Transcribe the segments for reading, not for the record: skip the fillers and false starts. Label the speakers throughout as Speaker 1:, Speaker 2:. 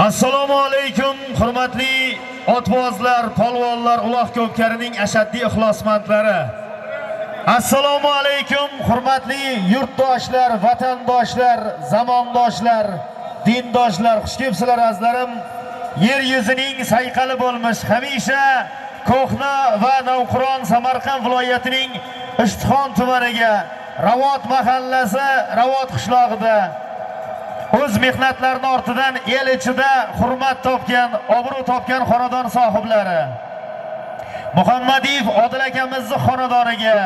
Speaker 1: Assalomu alaykum, hurmatli otbozlar, polvonlar, uloq ko'pkarining ashaddiy ixlosmandlari. Assalomu alaykum, hurmatli yurtdoshlar, vatandoshlar, zamondoshlar, dindoshlar, xush kelibsizlar azizlarim. Yer yuzining sayqali bo'lmish, hamisha Ko'hna va Navqiron Samarqand viloyatining Ishtixon tumaniga, Ravot mahallasi, Ravot qishlog'ida o'z mehnatlarini ortidan el ichida hurmat topgan, obro' topgan xonadon sohiblari Muhammadiyev Odil akamizning xonadoniga,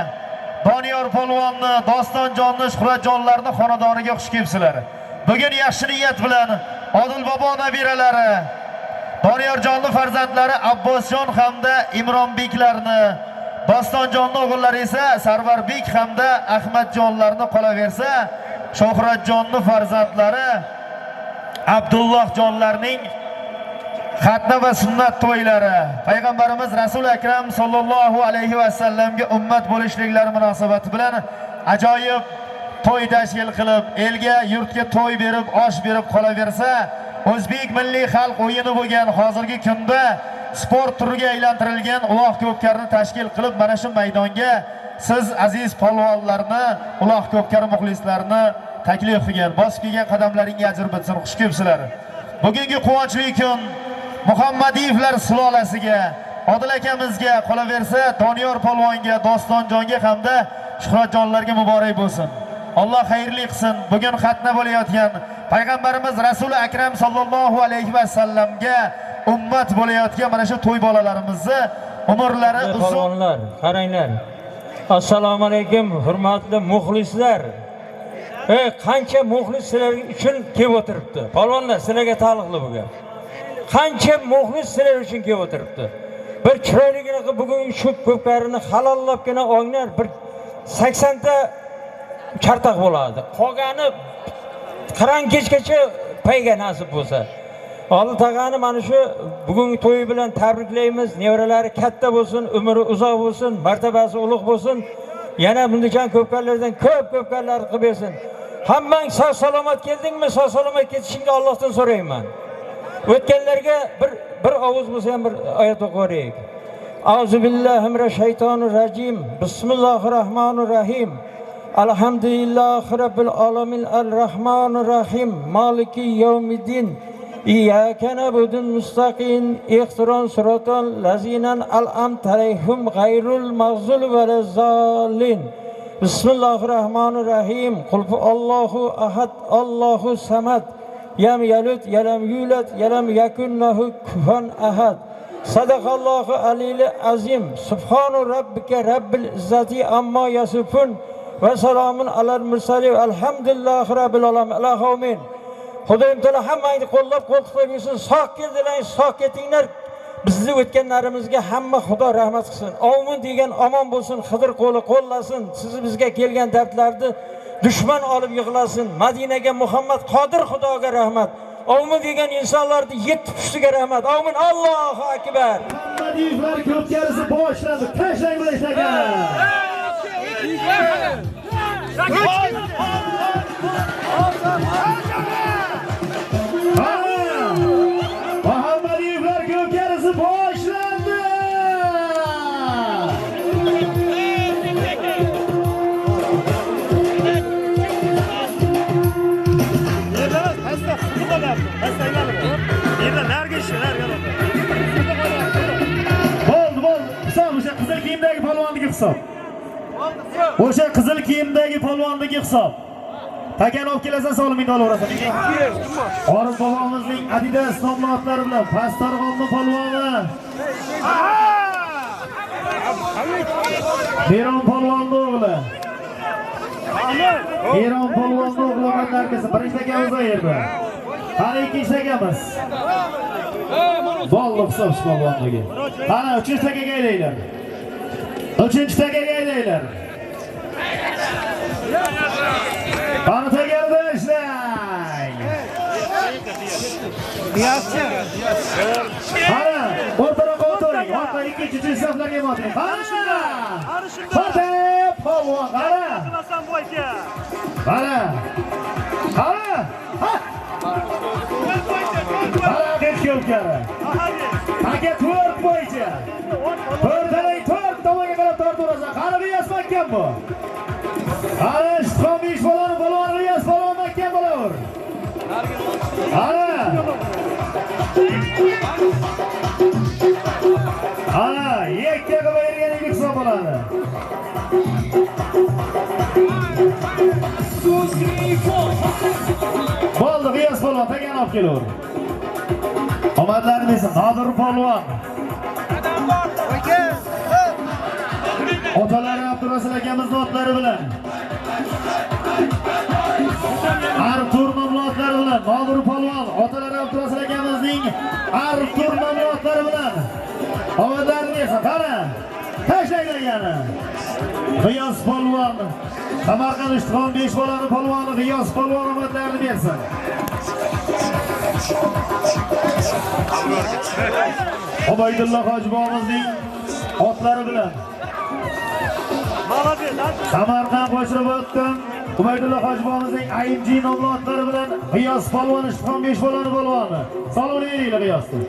Speaker 1: Doniyor polvonni, Dostonjonni, Shuhratjonlarni xonadoniga xush kelibsizlar. Bugun yaxshi niyat bilan Odil bobo nabiralari, Doniyorjonning farzandlari Abbosjon hamda Imronbeklarni, Dostonjonni o'g'illari esa Sarvarbek hamda Ahmadjonlarni qolaversa, Shohratjonning farzandlari Abdullohjonlarning xatna va sunnat to'ylari, payg'ambarimiz Rasul akram sallallohu alayhi va sallamga ummat bo'lishliklari munosabati bilan ajoyib to'y tashkil qilib, elga, yurtga to'y berib, osh berib qolaversa, o'zbek milliy xalq o'yini bo'lgan hozirgi kunda sport turiga aylantirilgan uloq ko'pkarni tashkil qilib, mana shu maydonga siz aziz polvonlarni, uloq ko'pkar muxlislarini taklif qilgan, bosib kelgan qadamlaringga ajr bitsin, xush kelibsizlar. Bugungi quvonchli kun Muhammadiyevlar sulolasiga, Odil akamizga, qolaversa Doniyor polvonga, Dostonjonga hamda Shuhratjonlarga muborak bo'lsin. Alloh xayrli qilsin. Bugun xatna bo'layotgan payg'ambarimiz Rasul akram sallallohu alayhi va sallamga ummat bo'layotgan mana shu to'y bolalarimizni umrlari uzun.
Speaker 2: Polvonlar, qaranglar. Assalomu alaykum, hurmatli muxlislar. Qancha muxlis sizlar uchun kelib o'tiribdi. Polvonlar, sizlarga taalluqli bu gap. Qancha muxlis sizlar uchun kelib o'tiribdi. Bir chiroyligina bugun shu ko'pkarini halollabgina o'nglar bir 80 ta chartaq bo'ladi. Qolgani qarang kechgacha payga nasib bo'lsa. Alloh tag'ani mana shu bugungi to'yi bilan tabriklaymiz. Nevaralari katta bo'lsin, umri uzoq bo'lsin, martabasi ulug' bo'lsin. Yana bundan ko'pkarlardan ko'p ko'pkarlar qilib bersin. Hammang sog' salomat keldingmi? Sog' salomat ketishingga Allohdan so'rayman. O'tganlarga bir ovoz bo'lsa ham bir oyat o'qiylik. Auzu billahi minash shaytonir rajim. Bismillahirrohmanirrohim. Alhamdulillahi robbil alamin arrahmanir rahim maliki yawmiddin. İyyâke na'budu mustaqim ihtiron siratal lazinan al'amta aleyhim gayrul mağzul velezzalin. Bismillahirrahmanirrahim. Kul Allahu ahad, Allahu samad. Yem yelud, yelem yulad, yelem yakun lahu kufuven ahad. Sadakallahu aliyil azim. Subhanu rabbike rabbil izzati amma yasifun. Ve selamun alel mursalin. Elhamdülillahi rabbil alamin. Amin. Xudoyim Teala hammangni qo'llab qo'ltiqlab yursin. Sog' keldilar, sog' ketinglar. Bizni o'tganlarimizga hamma Xudo rahmat qilsin. Amin degan omon bo'lsin, Xidir qo'li qo'llasin. Siz bizga kelgan dardlarni dushman olib yig'lasin. Madinaga Muhammad Qodir Xudoga rahmat. Amin degan insonlarni 7 pushtiga rahmat. Amin. Allohu akbar.
Speaker 1: Muhammadiyevlar ko'pkarisi boshlandi. Tashlang bilashlagan. Muhammadiyevlar ko'pkarisi boshlandi. Bo'ldi. O'sha qizil kiyimdagi polvonniki hisob. O'sha qizil kiyimdagi polvonniki hisob. Takan olib kelasan, solimingni olaverasan. Orif bobomizning Adidas nomlari bilan Pastarg'omning polvoni. Eron polvonning o'g'li. Eron polvonning o'g'li qandarkasi birinchi takamiz yerda. Qani ikkinchi takamiz. Bolliq hisob polvonligi. Qani uchinchi takaga aylaylar. Uchinchi takaga aylaylar. Qani takalda ishlang. Qani o'rtaroqqa o'tiring. Orqa ikkinchi hisoblarga o'tiring. Qani shunda. Qani polvon, qani. Qani. Qani. Ha. Qani. yo'lkari. Aka 4 bo'yicha. 4 tomonga qarab tortirasan. Qani Riyos makkan bu. Qani Ishxomish bolani polvon Riyos polvon makkan bo'laver. Ana, yekka qilib bergan hisob bo'ladi. Bo'ldi, Riyos polvon tagan olib kelaver. Omadlarini bersin, Nodir polvon. Otalari Abdurasul akamizning otlari bilan. Artur nomlari bilan Nodir polvon, otalari Abdurasul akamizning Artur nomlari bilan. Omadlarini bersin, qara. Tashlaydi yana. Riyos polvon, Samarqand Ishxon 5 bolani polvoni Riyos polvon omadlarini bersin. Obaydulloh hojibomizning otlari bilan Samarqand Qo'shroboddan Obaydulloh hojibomizning AMG nomli otlari bilan Riyos polvon Ishxon 5 bolani polvoni. Salomlaylik Riyosni.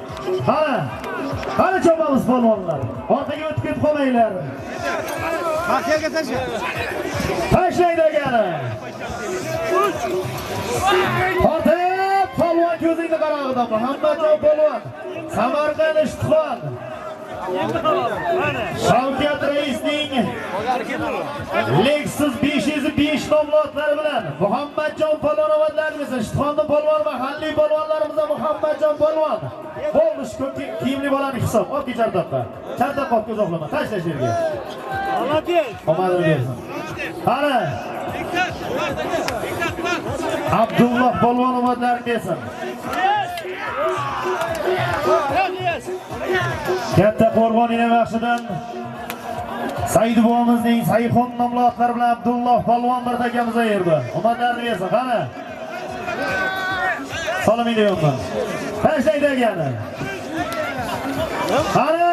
Speaker 1: Qani chopamiz polvonlar. Orqaga o'tib ketib qolmanglar. Markaga tashla. Tashlaydi yana. Ortaya polvon ko'zingni qarog'ida Muhammadjon polvon. Samarqand Ishxon. Shavkat raisning Lexus 505 nomli otlari bilan Muhammadjon polvon omadlarimiz, Ishxonning polvon mahalliy polvonlarimizdan Muhammadjon polvon. Bo'ldi shu kiyimli bolani hisob. Olib kechardoqqa. Chardoqqa olib uzoqlama. Tashlash yerga. Omadini bersin. Qani. Abdulloh polvon omadlarini bersin. Katta Qo'rg'on Inabaxshidan Said buvamizning Sayxon nomli otlari bilan Abdulloh polvon bir takamiz yerda. Omadlarini bersin. Qani. Salomlayman. Tashlaydi yana. Qani,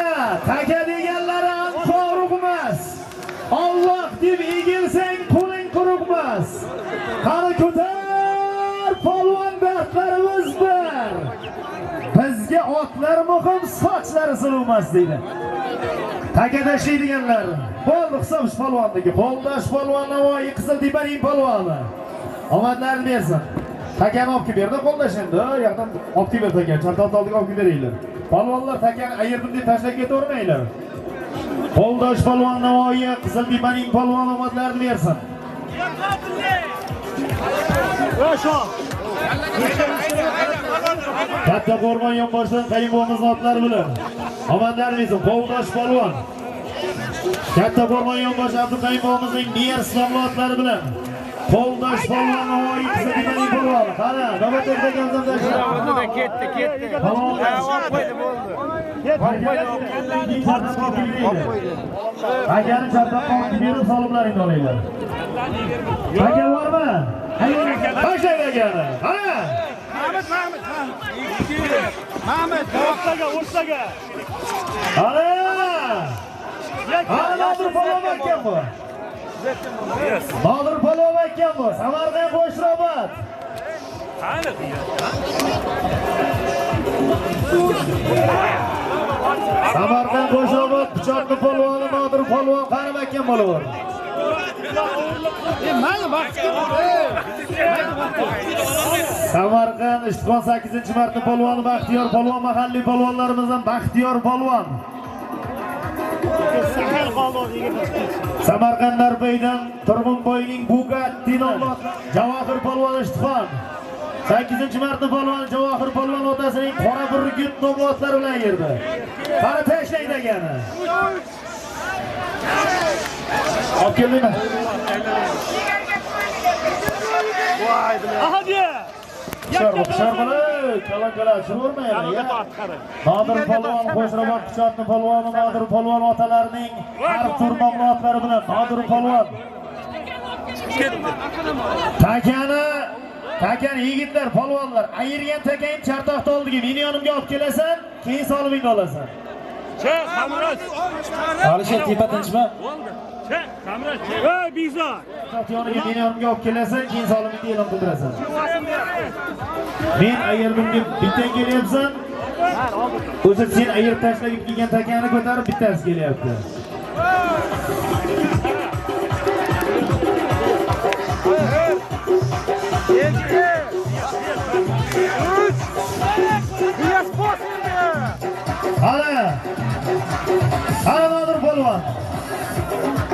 Speaker 1: taka deganlari to'g'ri emas. Alloh deb egilsang qo'ling quruqmas. Qani ko'tar polvon baxtlarimiz bir. Bizga otlar muhim, sochlari siluvmas deydi. Taka tashlaydiganlar. Bo'ldi hisob polvonniki. Qo'ldosh polvon Navoiy Qiziltepaning polvoni. Omadlarini bersin. Takani olib kelib berdi, qo'ldosh endi. Yoqdan olib kelib berdi takan. Chartoqda oldiga olib kelib beringlar. Polvonlar takani ayirdim deb tashlab ketavermanglar. Qo'ldosh polvon Navoiy Qiziltepaning polvoni omadlarini bersin. Katta Qo'rg'on Yonboshdan Qayinbo'mizning otlari bilan omadlarini bersin. Qo'ldosh polvon. Katta Qo'rg'on Yonbosh Abduqayinbo'mizning Niyas nomli otlari bilan Qo'ldosh polvon Navoiy Qiziltepaning polvoni. Qara, navbatdagi takamizdan tashla. Ketdi. Qo'ydi bo'ldi. Akani chartoqqa olib berib solimlaringni olinglar. Aka bormi? Tashlaydi akani. Qara. Mahmud, o'rtaga. Qara. Nodir polvon ekan bu. Nodir polvon ekan bu. Samarqand Qo'shrobod. Samarqand Qo'shrobod pichoqni polvoni Nodir polvon qarib ekan bo'laver. Samarqand Ishxon 8-marta polvoni Baxtiyor polvon mahalliy polvonlarimizdan Baxtiyor polvon. Samarqand Narbaydan Turg'unboyning Bugatti nomli Javohir polvon Ishxon. 8-marta polvon Javohir polvon otasining Qora burgut nomli otlari bilan yerda. Qani tashlaydi akani. Olib keldingmi? Sharqlar, kalankalar shurmaydi. Nodir polvon Qo'shrobod pichoqni polvoni Nodir polvon otalarining Artur nomli otlari bilan Nodir polvon. Takani yigitlar, polvonlar, ayirgan takang chartoqda oldiga meni yonimga olib kelasan, keyin solibingni olasan. Alisher tepa tinchmi? Ey bizor. Yoniga meni yonimga olib kelasan, keyin solimingni e'lon qildirasan. Men ayirdim deb bittang kelyapsan, O'zi sen ayirib tashlab kelgan takani ko'tarib bittasi kelyapti. Ana Nodir polvon.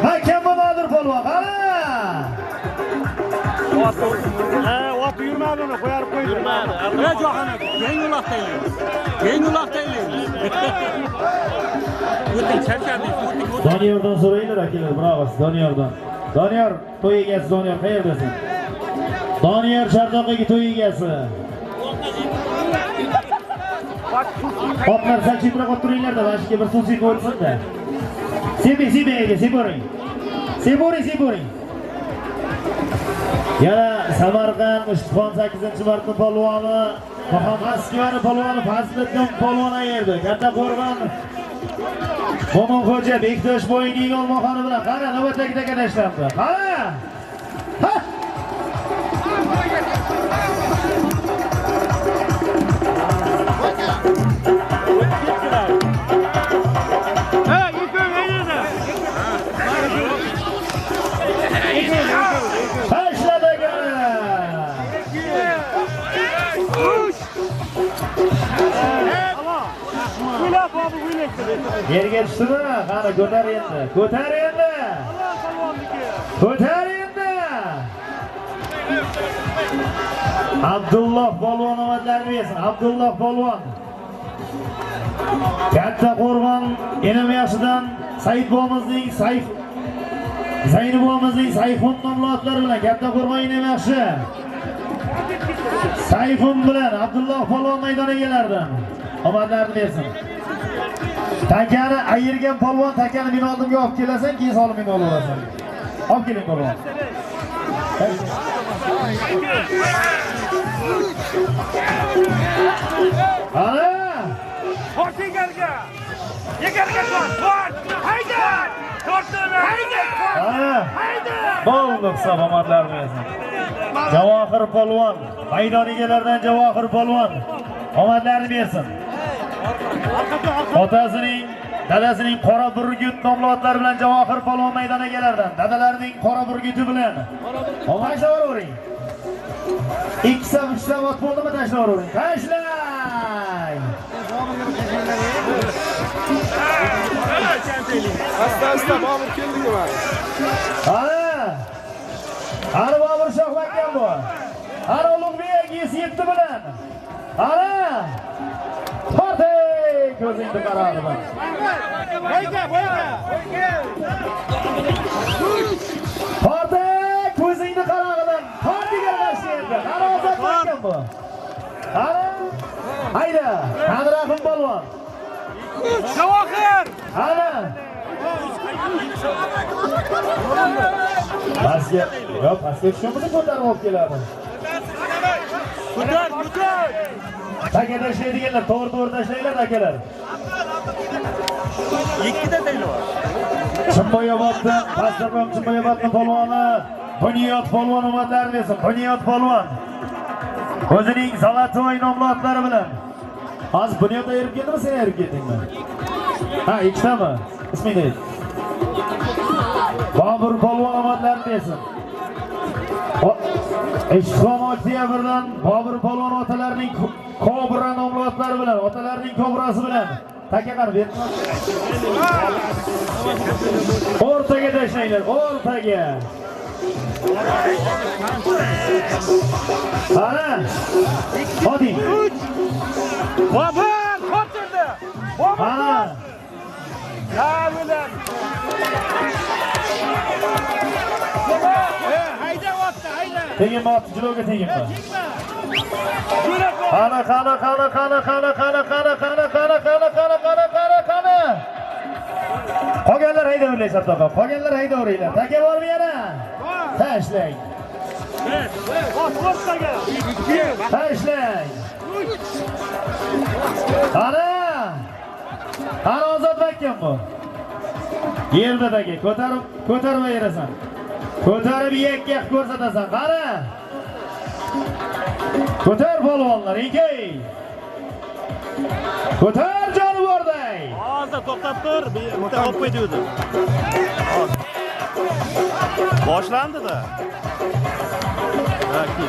Speaker 1: Ha, kim bu Nodir polvon? Ana!
Speaker 3: Ot yurmadi uni, qo'yarib qo'ydi. Yurmadi. Ya jo'xana, yengil uloqtaylik. Yengil uloqtaylik. O'tin charchadik, o'tin.
Speaker 1: Doniyordan so'raylar akalar, bravo, Doniyordan. Doniyor, to'y egasi Doniyor qayerdasan? Doniyor Shardoqdagi to'y egasi. Hoplar sanchibroq o'tiringlar-da, başga bir suv sepib o'tsin-da. Seporing. Yana Samarqand Ushxon 8-marta polvoni, Muhammadskiyani polvoni, Fazliddin polvon ayirdi. Katta qo'rg'on Mo'minxo'ja Bektosh bo'yining olmoqoni bilan qara navbatdagi tashlandi. Qara! Ha! Yerga tushdimi? Qani ko'tar endi. Ko'tar endi. Abdulloh polvon omadlarini bersin. Abdulloh polvon. Katta qo'rg'on enim yaxshidan Said bobomizning Zaynab bobomizning Sayfun nomli otlari bilan katta qo'rg'on enim yaxshi. Sayfun bilan Abdulloh polvon maydon egalaridan omadlarini bersin. Takani ayirgan polvon takani men oldimga olib kelasan, keyin solib men olasan. Olib keling polvon. Ana!
Speaker 3: Portigarga! Yegarga qor! Hayda! Tortini! Hayda!
Speaker 1: Bo'ldi hisob omadlarini bersin. Javohir polvon, maydon egalaridan Javohir polvon omadlarini bersin. Otasining, dadasining qora burgut nomli otlari bilan Javohir polvon maydon egalaridan, dadalarining qora burguti bilan. Tashlayvering. 2-3 ot bo'ldimi tashlayvering. Tashlang.
Speaker 3: Asta Bobur keldiki bor.
Speaker 1: Ana Bobur shohlatgan bu. Ana Ulug'bek 7 bilan. Ana! Ko'zingni qarag'idan. Qorda ko'zingni qarag'idan. Qordiga qarashdi. Qara ozodlangan bu. Hayda, Qanrahim polvon.
Speaker 3: Javohir!
Speaker 1: Ana! Pastga tushimni ko'tarib olib keladi.
Speaker 3: Ko'tar!
Speaker 1: Taka tashlaydiganlar, to'g'ri tashlanglar akalar.
Speaker 3: 2 ta taylo bor.
Speaker 1: Chimboyoboddan, Pastdarg'om Chimboyobodning polvoni, Bunyod polvon omadlarini bersin. Bunyod polvon. O'zining Zalatoy nomli otlari bilan. Hozir Bunyodda erib keldimi, sen erib keldingmi? Ha, ikkitami? Ismingni ayt. Bobur polvon omadlarini bersin. Ishxon Oktabrdan Bobur polvon otalarining Kobra nomli otlari bilan, otalarining Kobrasi bilan taka qarab berdi. O'rtaga tashlanglar, o'rtaga. Ana! Hadi.
Speaker 3: Bobur qo'rtirdi.
Speaker 1: Ana!
Speaker 3: Kavilan. Hayda otdi, hayda.
Speaker 1: Tegin ot, jiloga teginma. Qana. Qolganlar haydaverlar Sardoq. Qolganlar haydaveringlar. Taka bormi yana? Tashlang.
Speaker 3: O'rtaga.
Speaker 1: Tashlang. Qana ozodlangan bu. Yerda taka ko'tarib berasan. Ko'tarib yakka ko'rsatasan. Qara. Ko'tar polvonlar, ikey. Ko'tar jonivorday.
Speaker 3: Hozir to'xtab tur, bitta olib qo'y dedi. Boshlandi-da. Bitti.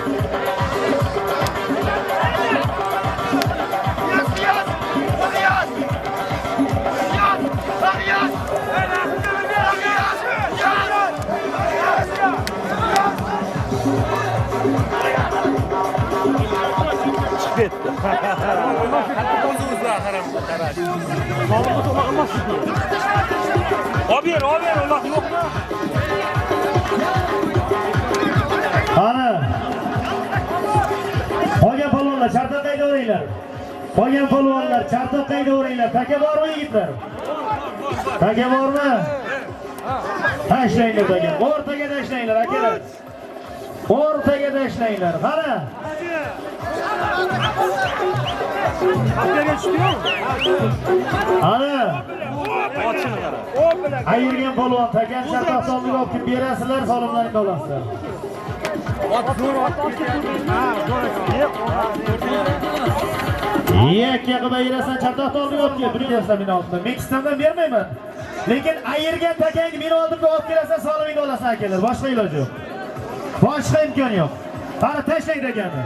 Speaker 3: Abi, Allah yok mu?
Speaker 1: Ana. Qolgan polvonlar chartoq qayda o'ringlar? Qolgan polvonlar chartoq qayda o'ringlar? Taka bormi yigitlar? Taka bormi? Tashlanglar taka. O'rtaga tashlanglar akalar. O'rtaga tashlanglar. Qara. Ana. Ayirgan polvon takan chartoq solib olib berasizlar, solimlaringni olasizlar. Yakka qilib ayirasan, chartoq solib olib kel, birinchi meni oldimda. Men kistamdan bermayman. Lekin ayirgan takangni meni oldimga olib kelasan, solimingni olasan akalar. Boshqa iloj yo'q. Boshqa imkon yo'q. Qani tashlang takani.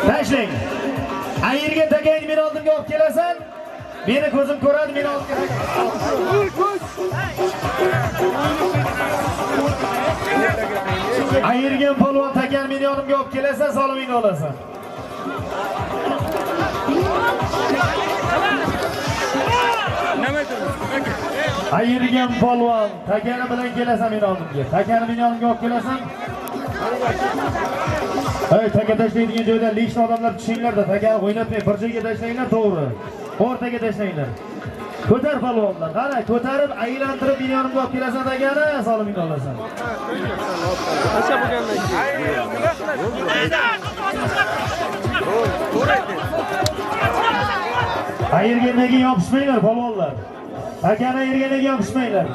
Speaker 1: Tashlang. Ayirgan takangni meni oldimga olib kelasan, meni ko'zim ko'radi, meni oldimga. Ayirgan polvon takan meni yonimga olib kelasan, solimingni olasan. Ayirgan polvon takani bilan kelasan meni oldimga. Takani meni yonimga olib kelasan. Ey, taka tashlaydigan joyda lishni odamlar tushinglarda, takani o'ynatmay bir joyga tashlanglar, to'g'ri. O'rtaga tashlanglar. Ko'tar polvonlar. Qara, ko'tarib, aylantirib meni yonimga olib kelasan takani, solimingni olasan.
Speaker 3: Acha bo'lgandan keyin.
Speaker 1: Ayirgandan keyin yopishmanglar polvonlar. Takani ayirgandan keyin yopishmanglar.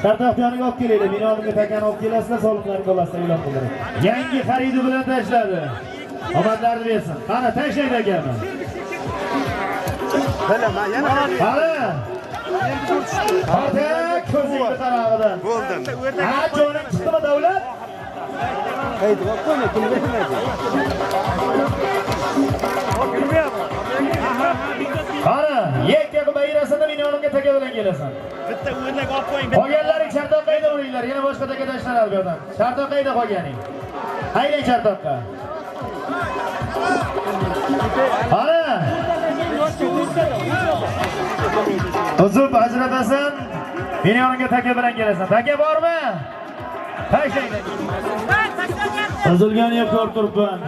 Speaker 1: Chartoq yoniga olib kelaylik. Meni oldimga takani olib kelasizlar, solimlaringni olasizlar, e'lon qildilar. Yangi xaridi bilan tashladi. Omadlarni bersin. Qara, tashlang takani.
Speaker 3: Bilaman, yana
Speaker 1: Qara. Qara, ko'zingni tarog'idan.
Speaker 3: bo'ldim.
Speaker 1: Ha, jonim chiqdimi davlat?
Speaker 3: Haydi, qo'yma, kim bermaydi.
Speaker 1: Qara, yakka qilib ayirasanda meni yonimga taka bilan kelasan.
Speaker 3: Bitta o'rnak olib qo'ying.
Speaker 1: Qolganlaring chartoq qayda o'ringlar? Yana boshqa taka tashlanadi bu yerdan. Chartoq qayda qolganing? Haylang chartoqqa. Qara. Uzib ajratasan, meni yonimga taka bilan kelasan. Taka bormi? Tashlang. Uzilgani yo'q, ko'rib turibman.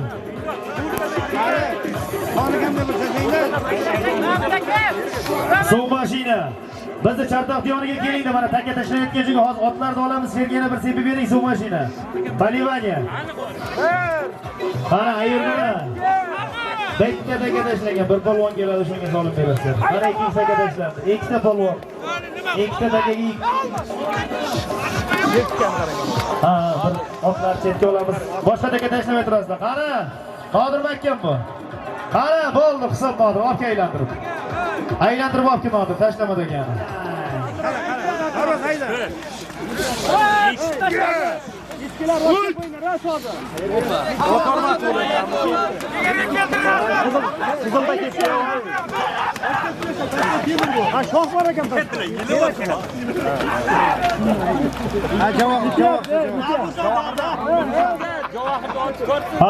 Speaker 1: Suv mashina. Bizni chartoqning yoniga keling-da, mana taka tashlayotgan joyga hozir otlarni olamiz, yana bir sepib bering suv mashina. Bolivaniya. Qara, ayirma. Bitta taka tashlangan, bir polvon keladi, shunga solib berasiz. Qara, ikki taka tashlandi. Ikkita polvon. Ikkita takaga ha, bir otlar chetga olamiz. Boshqa taka tashlab o'tirasizlar. Qara, Qodir makkan bu. Qara, bo'ldi, hisob Qodir, olib aylantirib. Aylantirib olib kelmoqdi, tashlamadi ekan.
Speaker 3: Qara, hayda. Ikkilar o'tib qo'yinglar, rasoda. Otormat bo'lagan. Qizilda ketdi. Ha, shoh bor ekan. Ha, javob.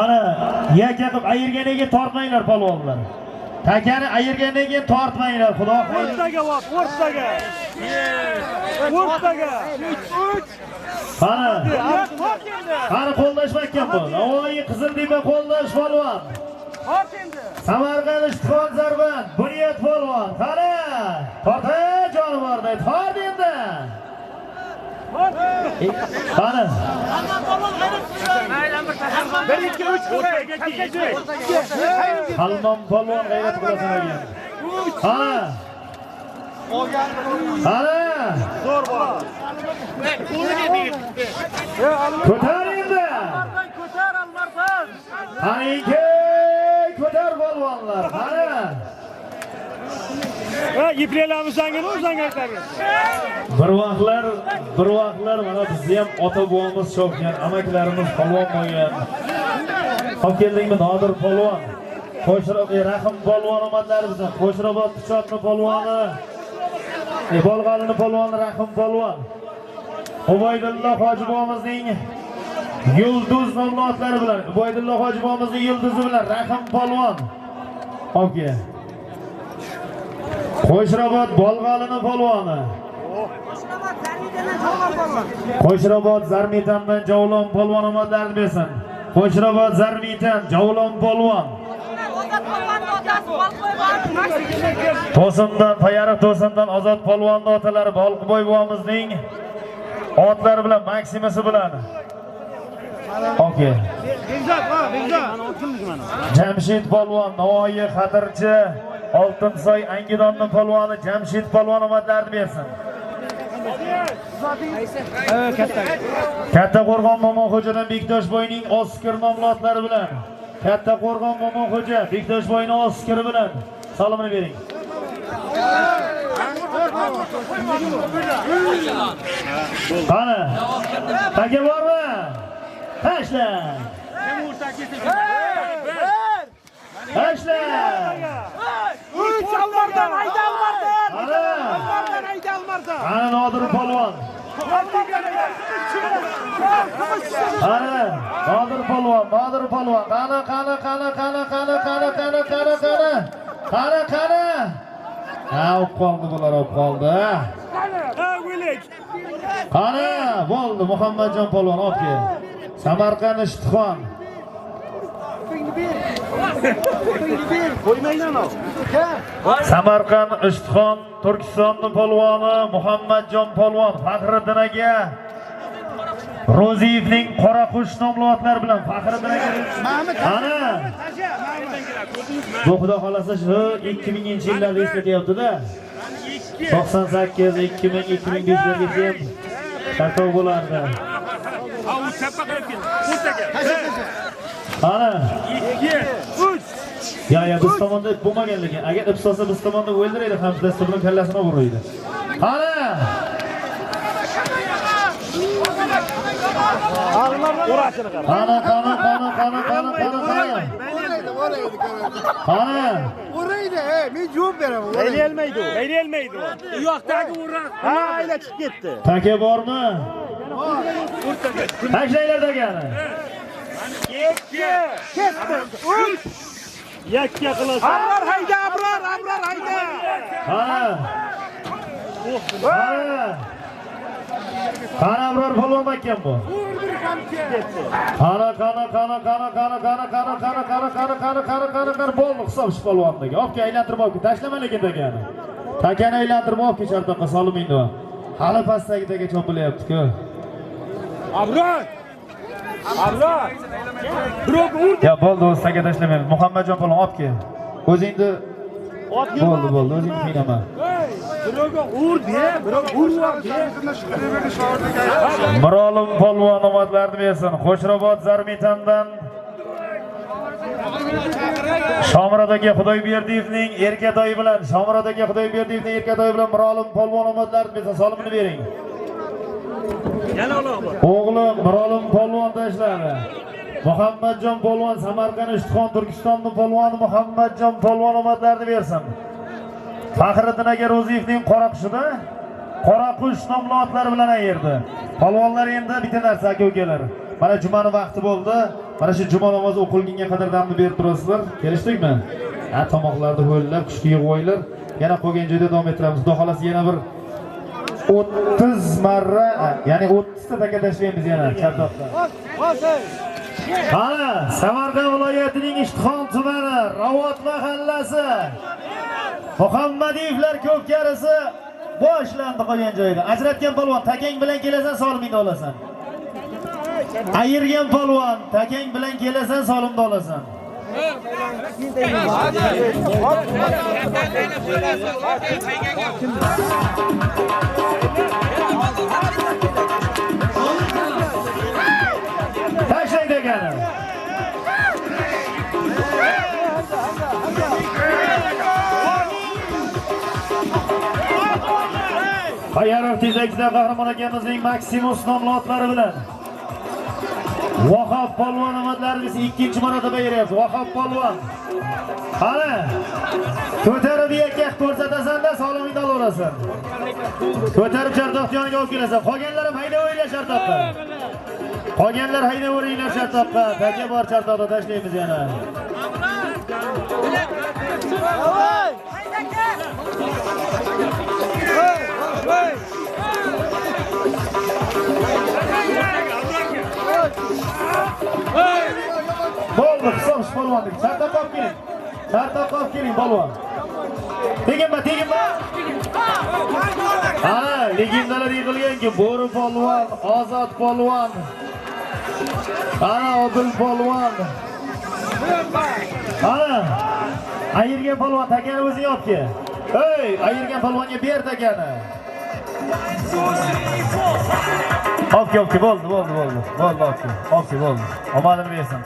Speaker 1: Ana, yakka qilib ayirganiga tortmanglar polvonlar. Takani ayirganiga tortmanglar, xudo xayr.
Speaker 3: O'rtaga vot, o'rtaga. O'rtaga. 3.
Speaker 1: Qani, qani qo'llashmakkan bu. Navoiy Qiziltepa qo'llash polvon.
Speaker 3: Tort endi.
Speaker 1: Samarqand Ishtifon Zarban, Bunyod polvon. Qani, torta jonivorday, tort endi. Qani.
Speaker 3: 1 2 3
Speaker 1: Halmon polvon g'ayrat qilasan ekan. Qani. Qani.
Speaker 3: Zo'r bola.
Speaker 1: Ko'tar endi.
Speaker 3: Ko'tar Almardan.
Speaker 1: Qani, ko'tar polvonlar. Qani.
Speaker 3: İpleyelemizden uzan geçeriz.
Speaker 1: Bir vaqtlar mana bizni ham ota bobomiz chopgan, amaklarimiz polvon bo'lgan. Olib keldingmi Nodir polvon? Qo'shroq Rahim polvon omadlari bizdan. Qo'shrobod Pichotni polvoni, Bolg'alini polvoni Rahim polvon. Ubaydullo hoji bobomizning yulduz nomli otlari bilan, Ubaydullo hoji bobomizning yulduzi bilan Rahim polvon. Oke. Qo'shrobod Bolg'alini polvoni. Qo'shrobod Zarmitandan Javlon polvon omadlarini bersin. Qo'shrobod Zarmitan Javlon polvon. To'sindan Payariq To'sindan Ozod polvonning otalari Bolqiboy bobomizning otlari bilan Maksimasi bilan. Okey. Jamshid polvon Navoiy Xatirchi Oltinsoy Angidonning polvoni Jamshid polvon omadlarini bersin. Katta Qo'rg'on Momonxo'jadan Bektoshboyning Oskar nomli otlari bilan. Katta Qo'rg'on Momonxo'ja Bektoshboyning Oskari bilan salomini bering. Qani? Taka bormi? Tashla. Tashla.
Speaker 3: Çalmardan Aydalmardan.
Speaker 1: Ana Nodir polvon. Ana Nodir polvon. Qani. Olib qoldi bular, olib qoldi. Qani, bo'ldi Muhammadjon polvon olib kel. Samarqand Ishtixon. Samarqand Ishtixon Turkistonning polvoni Muhammadjon polvon Faxriddin aka. Roziyevning Qoraqush nomli otlar bilan Faxriddin aka. Ana. Bu xudo xolasa shu 2000-yillarda eslatyapti-da. 98, 2000, 2005largacha ham tartib bo'lardi. Ana. 2, 3. Ya biz tomonda bo'lmagan lekin agar ip solsa biz tomonda o'ldiraydi, ham dastur bilan kallasini uraydi. Ana. Qani.
Speaker 4: O'raydi, men javob beraman.
Speaker 3: Beylelmeydi o. Yo'qdagi uraq. Ha, ayla chiqib ketdi.
Speaker 1: Taka bormi? Tashlanglar takani.
Speaker 3: Ketdi. 3. Yakka qilasan. Abrar hayda.
Speaker 1: Qani Abror polvon ekan bu. Qani bo'ldi hisob shu polvonga. Olib kel aylantirib olib kel. Tashlama lekin takani. Takani aylantirib olib kel shartoqqa solmaydi. Hali pastdagiga chopilyapti-ku.
Speaker 3: Abrar. Biroq urdi.
Speaker 1: Ya bo'ldi, o'staga tashlamaymiz. Muhammadjon polvon olib kel. O'zingni bo'ldi, o'zingni qiynama.
Speaker 3: Biroq urdi, biroq urdi.
Speaker 1: Mirolim polvon omadlarini bersin. Qo'shrobod Zarmitandan Shomurodagi Xudoyberdiyevning erkatoyi bilan Mirolim polvon omadlarini bersin. Solimini bering.
Speaker 3: Yana o'g'li.
Speaker 1: O'g'li Mirolim polvon tashladi. Muhammadjon polvon Samarqand Ishtixon Turkistonning polvoni Muhammadjon polvon omadlarini bersin. Faxriddin aka Roziyevning Qoraqushida Qoraqush nomli otlari bilan ayirdi. Polvonlar endi bitta narsa aka-ukalar. Mana jumani vaqti bo'ldi. Mana shu juma namozi o'qilgunga qadar damni berib turasizlar. Kelishdikmi? Ha, tomoqlarni ho'llab, kuchli yig'voylar. Yana qolgan joyda davom ettiramiz. Xudo xolasi yana bir 30 marra, ya'ni 30 ta taka tashlaymiz yana Chortoqdan. Mana Samarqand viloyatining Ishtixon tumani Ravot mahallasi Muhammadiyevlar ko'pkarisi boshlandi qolgan joyda. Ajratgan polvon takang bilan kelasan, solimingni olasan. Ayirgan polvon takang bilan kelasan, solimni olasan. Tashlang degani. Payariq tezakida qahramon akamizning Maximus nomli otlari bilan Vahob polvon omadlarimiz ikkinchi marotaba beryapti. Vahob polvon. Qani? Ko'tarib yakka ko'rsatasan-da, solimingni olasan. Ko'tarib Chartoq yoniga olib kelasan. Qolganlar ham haydavaylar Chartoqqa. Qolganlar haydaveringlar Chartoqqa. Taka bor Chartoqda tashlaymiz yana. Bo'ldi, hisob polvonlik. Chartoqqa olib keling. Chartoqqa olib keling polvon. Teginma. Ana, legendalar yig'ilgan-ki, Bo'ri polvon, Ozod polvon. Ana, Odil polvon. Ana, ayirgan polvon takani o'zing olib kel. Ey, ayirgan polvonga ber takani. Olib kel, bo'ldi. Olib kel, bo'ldi. Omadini bersin.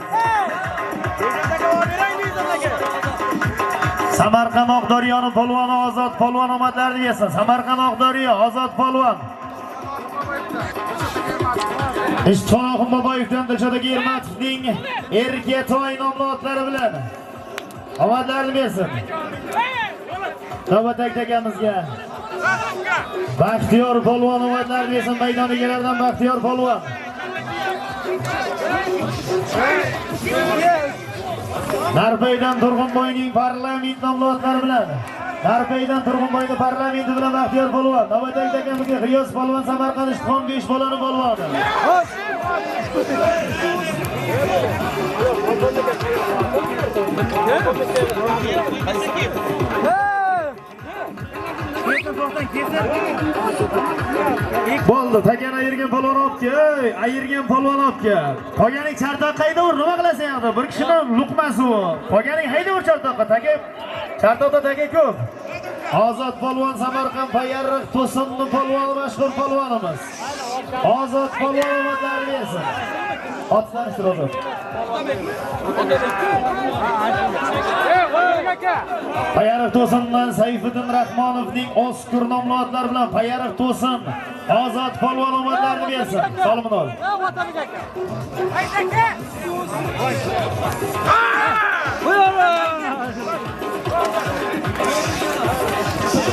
Speaker 1: Samarqand Oqdaryoning polvoni Ozod polvon omadlarini bersin. Samarqand Oqdaryo, Ozod polvon. Ishxonoxon Boboyevdan Dilshodagi Ermatovning Erkatoy nomli otlari bilan omadlarini bersin. Navbatdagi takamizga Baxtiyor polvon omadlarini bersin. Maydon egalaridan Baxtiyor polvon. Narpaydan Turg'unboyning parlament nomli otlari bilan Narpaydan Turg'unboyning parlamenti bilan Baxtiyor polvon. Navbatdagi takamizga G'iyos polvon Samarqand Ishxon 5 bolani polvoni. Bo'ldi, takani ayirgan polvon olib kel. Ayirgan polvon olib kel. Qolganing Chartoqqa haydaver, nima qilasan yoqda? Bir kishining luqmasi u. Qolganing haydaver Chartoqqa, taka. Chartoqda taka ko'p. Ozod polvon Samarqand Payariq To'sinni polvoni mashhur polvonimiz. Ozod polvon omadlarini bersin. Otlanishtir o'zim. Payariq To'sindan Sayfiddin Rahmonovning Oskur nomli otlar bilan Payariq To'sin Ozod polvon omadlarini bersin. Solimini ol.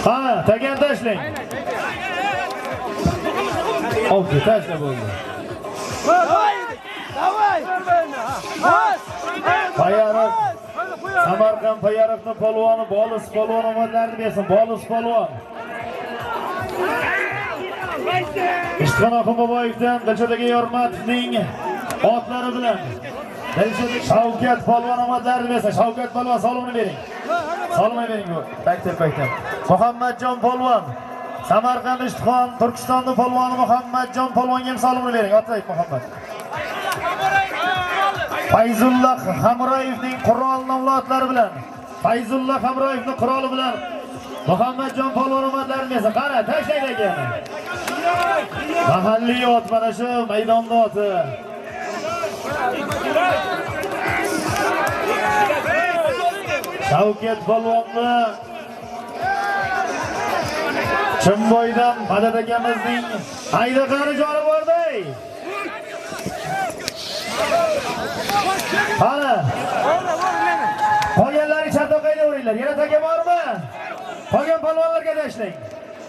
Speaker 1: Ha, tagan tashlang. Oldi, tashla bo'ldi. Payariq Samarqand Payariqning polvoni Bolis polvon omadlarini bersin. Bolis polvon. Ishxonoxon Boboyevdan Dilshodagi Yormatovning otlari bilan Shavkat polvon omadlarini bersin. Shavkat polvon solimini bering. Solimini bering bu. Taktir. Muhammadjon polvon Samarqand Ishxon Turkistonning polvoni Muhammadjon polvonga ham solimini bering. Otay Muhammad. Fayzulloh Hamroyevning Qurol nomli otlari bilan Fayzulloh Hamroyevning quroli bilan Muhammadjon polvon omadlarini bersin. Qara, tashlaydi ekan. Mahalliy ot mana shu maydonda oti. Shavkat polvonni Chimboydan Madad akamizning haydaqari joni borday. Qani? Qolganlarni Chartoqqa haydaveringlar. Yana taka bormi? Qolgan polvonlarga tashlang.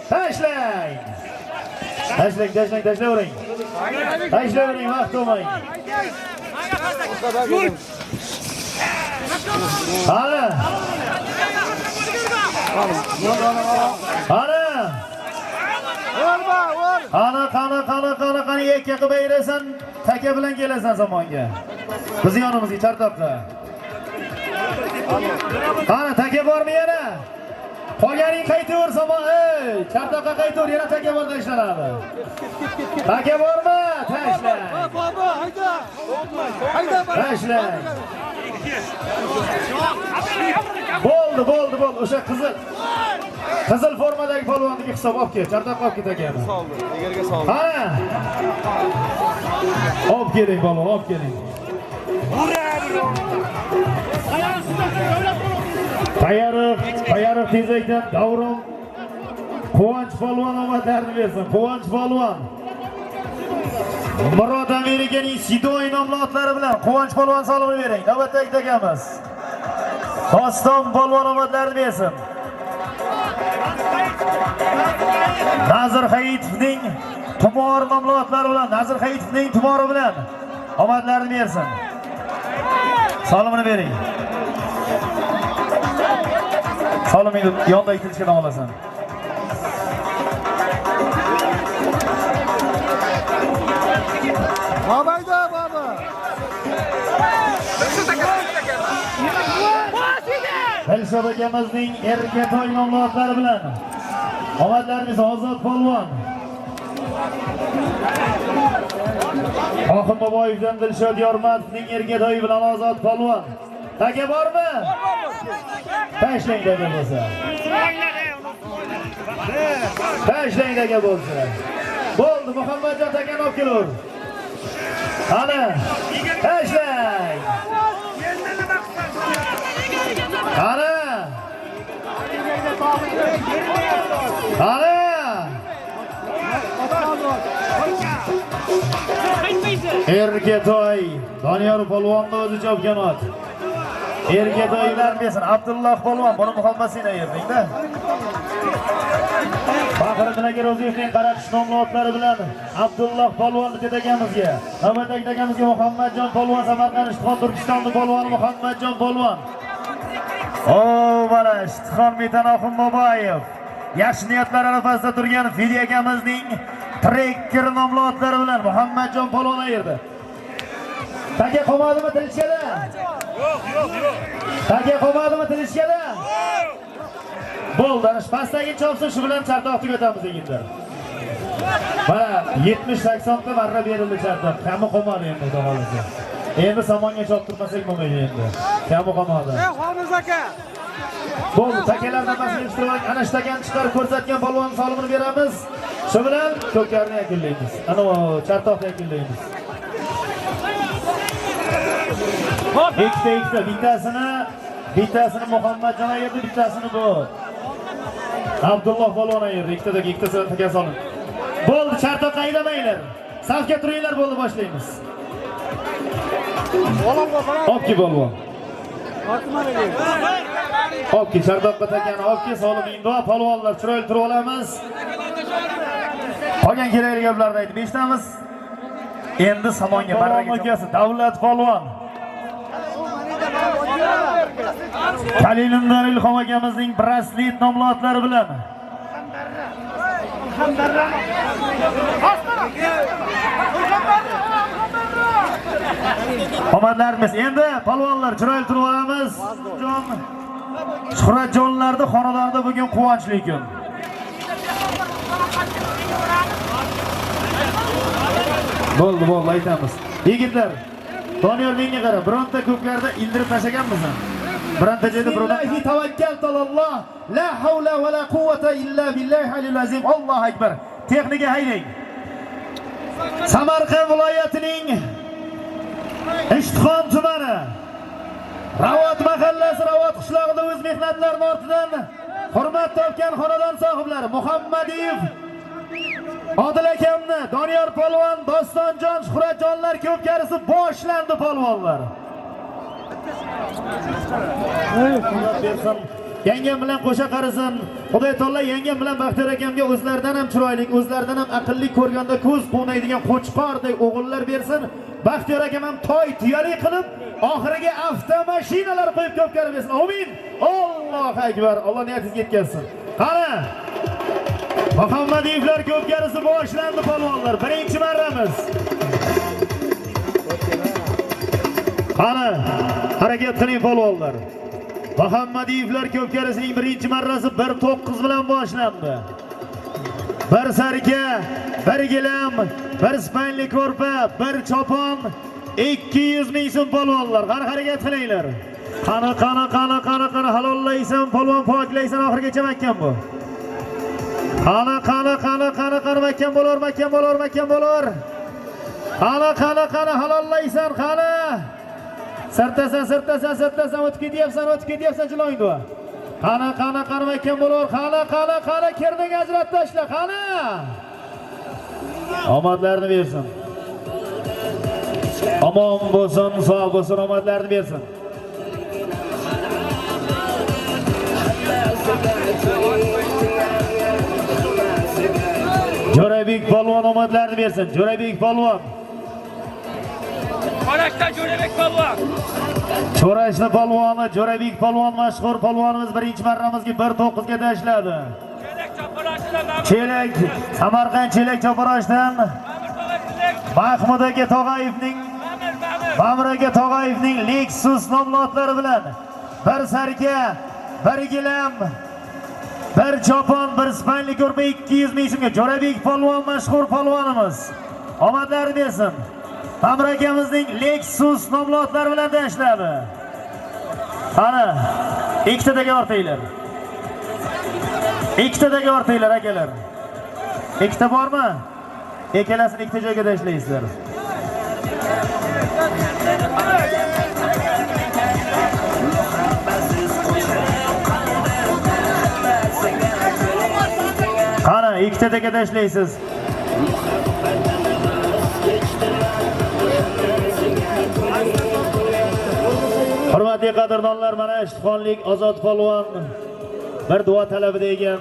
Speaker 1: Tashlang, tashlayvering. Tashlayvering, vaqt bo'lmang. Qani? Qani yakka qilib ayrasan, taka bilan kelasan zamonga. Biz yonimizga Chartoqqa. Qani taka bormi yana? Qolganing qaytaver zamon. Chartoqqa qaytaver, yana taka bor tashlanadi. Taka bormi? Tashlang. Tashlang. Bo'ldi. O'sha qizil formadagi polvonga hisob olib kel. Chartoqqa olib ketagani.
Speaker 3: Egarga soldi.
Speaker 1: Ha. Olib keling polvon, olib keling. Payariq tezakdan Davron Quvonch polvon omadlarini bersin. Quvonch polvon. Murod Amerikaning Sidoy nomli otlari bilan Quvonch polvon solig'ini bering. Navbatdagi takamiz. Doston polvon omadlarini bersin. Nazir Hayitovning Tumor nomli otlari bilan Nazir Hayitovning Tumori bilan omadlarini bersin. Solimini bering. Solimni yonda itilishga olasan.
Speaker 4: Babayda baba.
Speaker 1: Dilshod akamizning Erkatoy nomli otlari bilan omadlarimiz Ozod polvon. Oxim Boboyevdan Dilshod Yormatovning Erkatoy bilan Ozod polvon. Taka bormi? Tashlang taka bo'lsa. Tashlang taka bo'lsa. Bo'ldi, Muhammadjon takani olib kelur. Ana, tashlang. Ana. Ana. Erkatoy Doniyor polvonni o'zi chopgan ot. Erkatoylar besin Abdulloh polvon buni Muhammad Sina yerdingda. Faxriddin aka Ro'ziyevning Qaraqish nomli otlari bilan Abdulloh polvonni tedagamizga, navbatdagi tedagamizga Muhammadjon polvon Samarqand Ishtixon Turkistonning polvoni Muhammadjon polvon. Mana Ishtixon Metanoxim Boboyev. Yaxshi niyatlar arafasida turgan Fidi akamizning Trekker nomli otlari bilan Muhammadjon polvon yerda. Taka qomadimi tilishkada? Taka qomadimi tilishkada? Bo'ldi, ana pastdagi chopsin, shu bilan chartoqni o'tamiz endi. Mana 70-80 ta marra berildi chartoq. Kami qolmadi endi xudo xolasa. Endi samonga choptirmasak bo'lmaydi endi. Kami qolmadi.
Speaker 4: Xo'miz aka.
Speaker 1: Bo'ldi, takalardan mas'uliyat ana shu takani chiqarib ko'rsatgan polvon solimini beramiz. Shu bilan ko'karni yakunlaymiz. Ana chartoqni yakunlaymiz. Ikkita bittasini Muhammadjon yerda, bittasini bu Abdulloh polvon yerda. Ikkita taka solin. Bo'ldi, chartoqqa aydamanglar. Safga turinglar, bo'ldi, boshlaymiz. Opki polvon. Opki chartoqqa takani opki solim indo polvonlar chiroyli turib olamiz. Qolgan kerakli gaplarni aytib eshitamiz. Endi samonga barraga Davlat polvon. Kalilimdan Ilhom akamizning Braslit nomli otlari bilan omadlarimiz. Endi polvonlar chiroyli turib olamiz. Shuhratjonlarning xonadonida bugun quvonchli kun. Bo'ldi, aytamiz. Yigitlar, Doniyor menga qara, bironta ko'klarda ildirib tashlaganmisan? Bironta joyda birodahi tavakkaltalloh, la havla va la quvvata illa billahi alil azim. Allohu akbar. Texnika haydang. Samarqand viloyatining Ishtixon tumani Ravot mahallasi Ravot qishlog'ida o'z mehnatlarini ortidan hurmat topgan xonadon sohiblari Muhammadiyev Odil akamni, Doniyor polvon, Dostonjon, Shuhratjonlar ko'pkarisi boshlandi polvonlar. Yangam bilan qo'sha qarisin. Xudoy taolo yangam bilan Baxtiyor akamga o'zlaridan ham chiroyli, o'zlaridan ham aqlli ko'rganda ko'z qo'naydigan qo'chqordek o'g'illar bersin. Baxtiyor akam ham toy tuyali qilib, oxiriga avtomashinalar qo'yib ko'pkari bersin. Amin. Allohu akbar. Alloh niyatingizni yetkazsin. Qara. Muhammadiyevlar ko'pkarisi boshlandi polvonlar. Birinchi marramiz. Qara, harakat qiling polvonlar. Muhammadiyevlar ko'pkarisining birinchi marrasi 1.9 bilan boshlandi. Bir sarka, bir gilam, bir spanli ko'rpa, bir chopon, 200 ming so'm polvonlar. Qara harakat qilinglar. Qani halollaysan, polvon poklaysan, oxirigacha makkan bu. Qani makkan bo'lar. Qani halollaysan, qani. Sirtasan, o'tib ketyapsan, jiloyingda. Qani kim bo'lar? Qani kirning ajrat tashla, qani. Omadlarni bersin. Omon bo'lsin, sog' bo'lsin, omadlarni bersin. Jo'rabek polvon omadlarni bersin. Jo'rabek polvon.
Speaker 2: Qarashdan Jo'rabek polvon.
Speaker 1: Cho'rashni polvoni, Jo'rabek polvon mashhur polvonimiz birinchi marramizga 1.9 ga tashladi. Chelak, Samarqand Chelak choparashdan Mahmud aka Tog'ayevning Lexus nomli otlari bilan bir sarka, bir gilam, bir chopon, bir spanli ko'rpa 200 ming so'mga Jo'rabek polvon mashhur polvonimiz. Omadlar bersin. Mahmud akamizning Lexus nomli otlari bilan tashladi. Qani, ikkitadagi ortinglar. Ikkitadagi ortinglar akalar. Ikkita bormi? Ikkalasini ikkita joyga tashlaysizlar. Qani, ikkitadagi tashlaysiz. Hurmatli qadrdonlar, mana Ishxonlik Ozod polvon bir duo talabida ekan.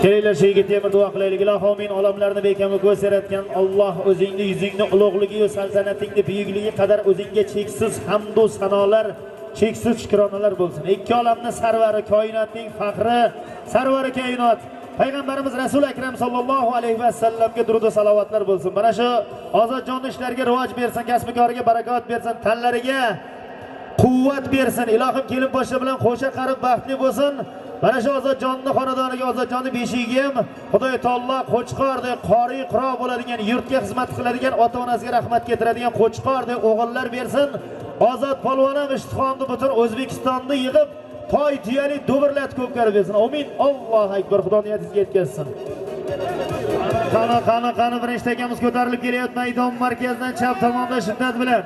Speaker 1: Kelinglar shu yigitga bir duo qilaylik. Ilohim men olamlarni bekami ko'z yaratgan Alloh o'zingni yuzingni ulug'ligi va saltanatingni buyukligi qadar o'zingga cheksiz hamd va sanolar, cheksiz shukronalar bo'lsin. Ikki olamning sarvari, koinotning faxri, sarvari koinot Payg'ambarimiz Rasul Akram sallallohu alayhi va sallamga durud va salovatlar bo'lsin. Mana shu ozodjon ishlariga rivoj bersin, kasb-koriga barakot bersin, tanlariga quvvat bersin. Ilohim kelin boshi bilan qo'sha qarib baxtli bo'lsin. Mana shu ozodjonni xonadoniga, ozodjonni beshigiga ham Xudoy taolo qo'chqordek, qori qiro bo'ladigan, yurtga xizmat qiladigan, ota-onasiga rahmat keltiradigan qo'chqordek o'g'illar bersin. Ozod polvonam Ishtixonni butun O'zbekistonni yig'ib toy tuyali do'birlat ko'pkarib bersin. Amin. Allohu akbar. Xudo niyatingizga yetkazsin. Qani birinchi akamiz ko'tarilib kelayotgan maydon markazidan chap tomonda shiddat bilan.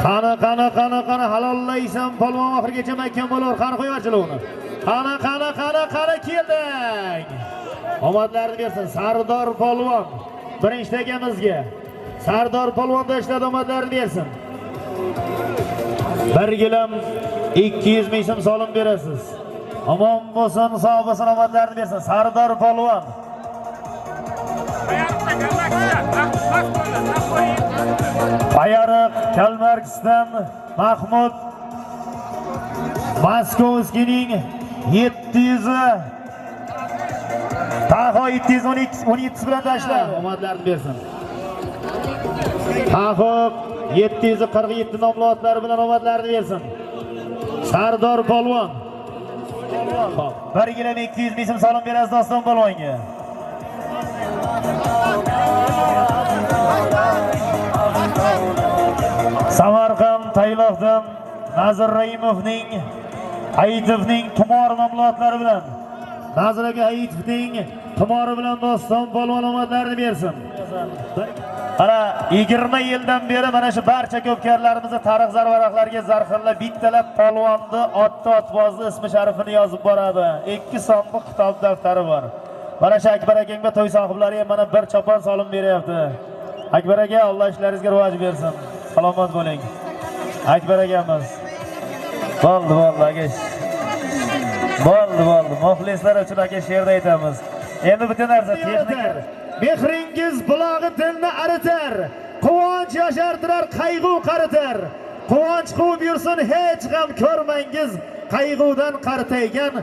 Speaker 1: Qani halollaysan polvon oxirgacha mahkam bo'lar. Qani qo'yarchilovni. Qani keldik. Omadlarni bersin Sardor polvon. Birinchi akamizga Sardor polvon tashladi, omadlarni bersin. Bir gilam 200 ming so'm solim berasiz. Omon bo'lsin, sog' bo'lsin, omadlarni bersin Sardor polvon. Bayariq Kalmarkisdan Mahmud Maskovskining 700 Taho 717 bilan tashladi. Omadlarni bersin. Taho 747 nomli otlari bilan omadlarni bersin. Sardor polvon. Bir gilam 200 ming so'm solim berasiz Doston polvonga. Samarqand Tayloqdan Nazir Raimovning Hayitovning Tumor nomli otlari bilan Nazir aka Hayitovning Tumori bilan Doston polvon omadlarini bersin. Mana 20 yildan beri mana shu barcha ko'pkarlarimizni tarix zarvaraqlariga zarxillab bittalab polvonni, otbozni ismi sharifini yozib boradi. 2 sonli kitob daftari bor. Mana shu Akbar akangga to'y sohiblari ham mana bir chopon solim beryapti. Akbar aka, Alloh ishlaringizga rivoj bersin. Salomat bo'ling. Akbar akamiz. Bo'ldi aka. Bo'ldi. Muxlislar uchun aka she'rda aytamiz. Endi bitta narsa texnik. Mehringiz bulog'i dilni aritar, quvonch yoshartirar, qayg'u qaritar. Quvonch quvib yursin, hech g'am ko'rmangiz, qayg'udan qaritaygan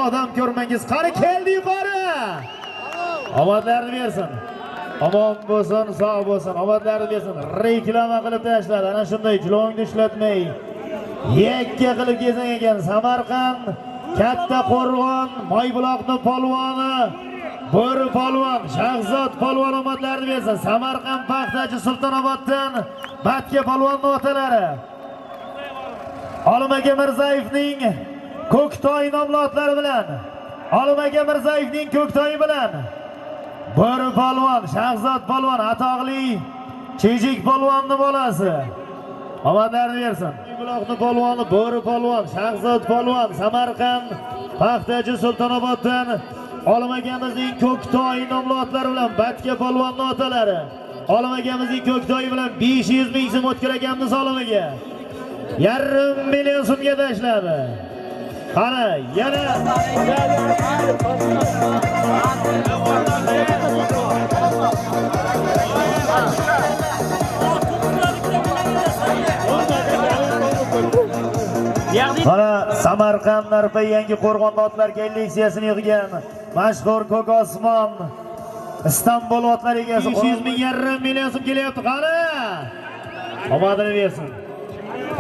Speaker 1: odam ko'rmangiz. Qani keldi yuqori. Omadlarni bersin. Omon bo'lsin, sog' bo'lsin, omadlarni bersin. Reklama qilib tashladi. Ana shunday jilongni ishlatmay, yakka qilib gezang ekan Samarqand, Katta Qo'rg'on, Moybuloqning polvoni, Bo'ri polvon, Shahzod polvon omadlarni bersin. Samarqand paxtachi Sultonoboddan Batga polvonning otalari. Olim aka Mirzayevning Ko'ktoy nomli otlari bilan, Olim aka Mirzayevning Ko'ktoyi bilan Bo'ri polvon, Shahzod polvon, atoqli Chejik polvonning bolasi. omadlarni bersin. Buloqni polvoni, Bo'ri polvon, Shahzod polvon, Samarqand, Paxtachi Sultonoboddan Olim akamizning Ko'ktoy nomli otlari bilan Batka polvonning otalari. Olim akamizning Ko'ktoyi bilan 500 ming so'm O'tkir akamning solimiga 1,5 million so'mga tashladi. Qani, yana Mana Samarqand Narpa yangi qo'rg'on otlar kolleksiyasini yig'gan mashhur Ko'k Osmon Istanbul otlar egasi 500 ming 1,5 million so'm kelyapti. Qani, omadini bersin.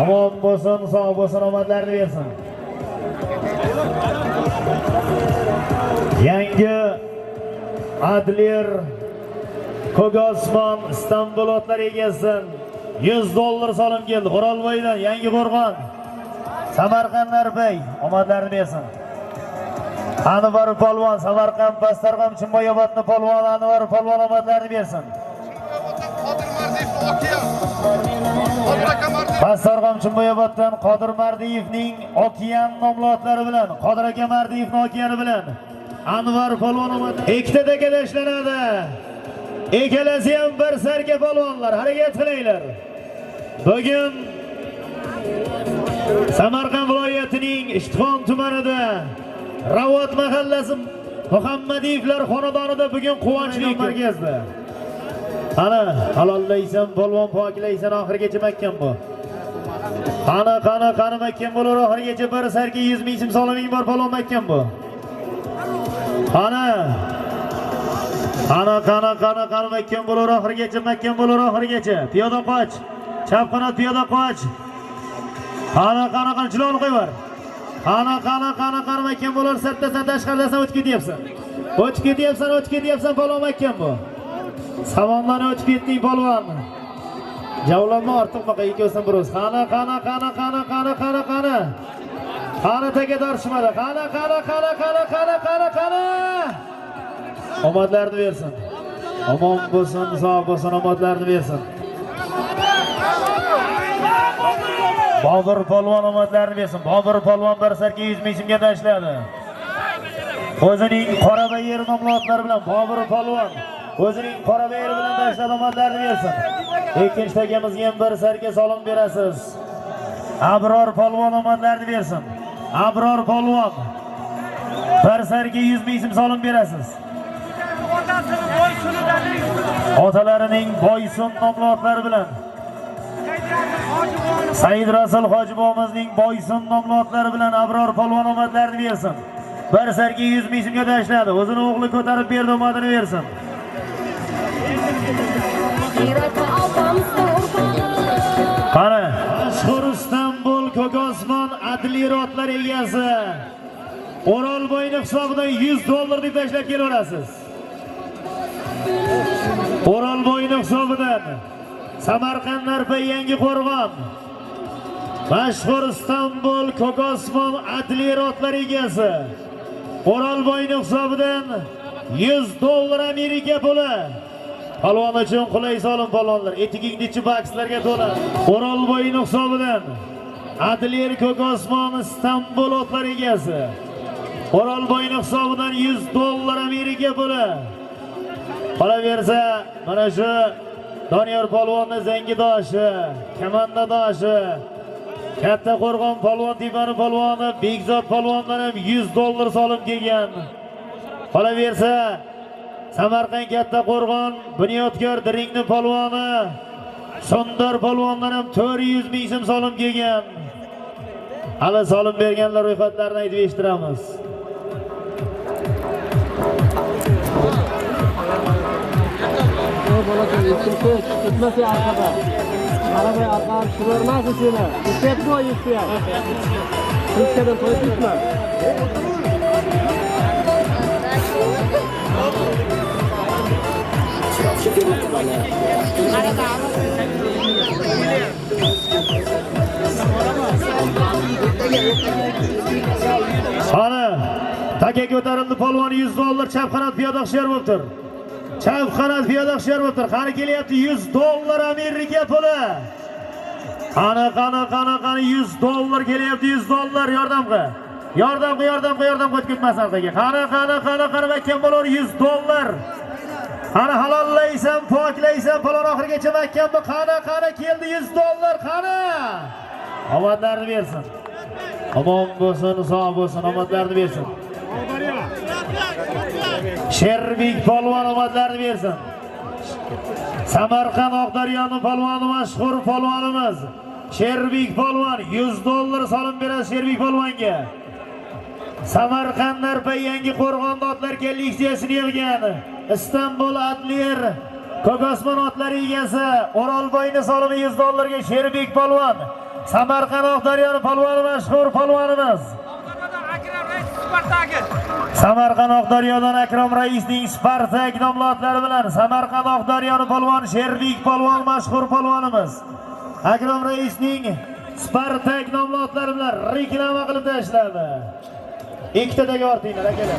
Speaker 1: Omon bo'lsin, sog' bo'lsin, omadlarini bersin. Yangi Adler Ko'k Osmon Istanbul otlar egasi $100 solim keldi. O'rolboydan yangi qo'rg'on Samarqand Narpay omadlarini bersin. Anvar polvon Samarqand Pastarg'am Chimboyobodning polvoni Anvar polvon omadlarini bersin. Pastarg'am Chimboyoboddan Qodir Mardiyevning Okean nomli otlari bilan, Qodir aka Mardiyevning Okeani bilan Anvar polvon omadlarini ikkita tashlanadi. Ikkalasi ham bir sarka polvonlar, harakat qilinglar. Bugun Samarqand viloyatining Ishtixon tumanida Ravot mahallasi Muhammadiyevlar xonadonida bugun quvonchli markazda. Ana, halollaysan, polvon poklaysan, oxirigacha makkan bu. Qani makkan bo'lar, oxirigacha bir sarka 100 ming so'm soliming bor, polvon makkan bu. Qani makkan bo'lar, oxirigacha makkan bo'lar, oxirigacha. Piyoda qoch. Chap qanot piyoda qoch. Qani chiloni qo'yvar. Qani makkan bo'lar, sirtdasan, tashqaridasan, o'tib ketyapsan, polvon makkan bu. Salomdan o'tib ketding polvon. Javlanma ortiq baqa ikkovsan bir o'z. Qani. Qani taga dorishmadi. Qani. Omadlarni bersin. Omon bo'lsin, sog' bo'lsin, omadlarni bersin. Bobur polvon omadlarni bersin. Bobur polvon bir sarka 100 ming so'mga tashladi. O'zining Qorabayir nomli otlari bilan Bobur polvon o'zining Qorabayir bilan tashladi, omadlarni bersin. Ikkinchi tagamizga ham bir sarka solim berasiz. Abror polvon omadlarni bersin. Abror polvon bir sarka 100 ming so'm solim berasiz. Otalarining Boysun nomli otlari bilan Said Rasul Hojibomizning Boysun nomli otlari bilan Abror polvon omadlarini bersin. Bir sarka 100 ming so'mga tashladi. O'zini o'g'li ko'tarib berdi, omadini bersin. Qani, mashhur Istanbul Ko'k Osmon Adlir otlar egasi O'rolboyning hisobidan $100 deb tashlab kelaverasiz. O'rolboyning hisobidan Samarqand Narpay yangi qo'rg'on mashhur Istanbul Ko'k Osmon Adlir otlar egasi O'rolboyning hisobidan $100 Amerika puli. Polvon uchun qulay solim polvonlar, etigingni ichi bakslarga to'la. O'rolboyning hisobidan Adlir Ko'k Osmon Istanbul otlar egasi O'rolboyning hisobidan $100 Amerika puli. Qolaversa, mana shu Doniyor polvonning zangidoshi, kamandadoshi, Katta Qo'rg'on polvon tepani polvoni Bekzod polvondan ham $100 solim kelgan. Qolaversa, Samarqand Katta Qo'rg'on bunyodkor Diringni polvoni Sondor polvondan ham 400 ming so'm solim kelgan. Hali solim berganlar ro'yxatlarini aytib eshittiramiz.
Speaker 4: Gitmesi arkada. Arabaya arkadan sürmez içine. Gitmet bu istiyor. Türkiye'den koyup gitme.
Speaker 1: Ana, taka ko'tarildi polvon $100 chap qanot piyoda hushyor bo'libdir. Chap qanot piyoda hushyor bo'libdir. Qani kelyapti $100 Amerika puli. Qani $100 kelyapti, $100 yordam qil. Yordam qil ketmasin orqaga. Qani makkan bo'lar $100. Qani halollaysan, poklaysan, falon oxirigacha makkan bu. Qani keldi $100. Qani. Omadlarni bersin. Omon bo'lsin, sog' bo'lsin, omadlarni bersin. Sherbek polvon omadlarni bersin. Samarqand Oqdaryoning polvoni, mashhur polvonimiz Sherbek polvon $100 solim berasiz Sherbek polvonga. Samarqandlar yangi qo'rg'on otlar kelliksiyasini yig'gan. Istanbul Adlier Ko'kosmon otlari egasi O'rolboyning solimi $100 ga Sherbek polvon. Samarqand Oqdaryoning polvoni, mashhur polvonimiz. Samarqand Oqdaryodan Akrom raisning Spartak nomli otlari bilan Samarqand Oqdaryoning polvoni Sherbek polvon, mashhur polvonimiz. Akrom raisning Spartak nomli otlari bilan reklama qilib tashladi. Ikkitadagi ortinglar akalar.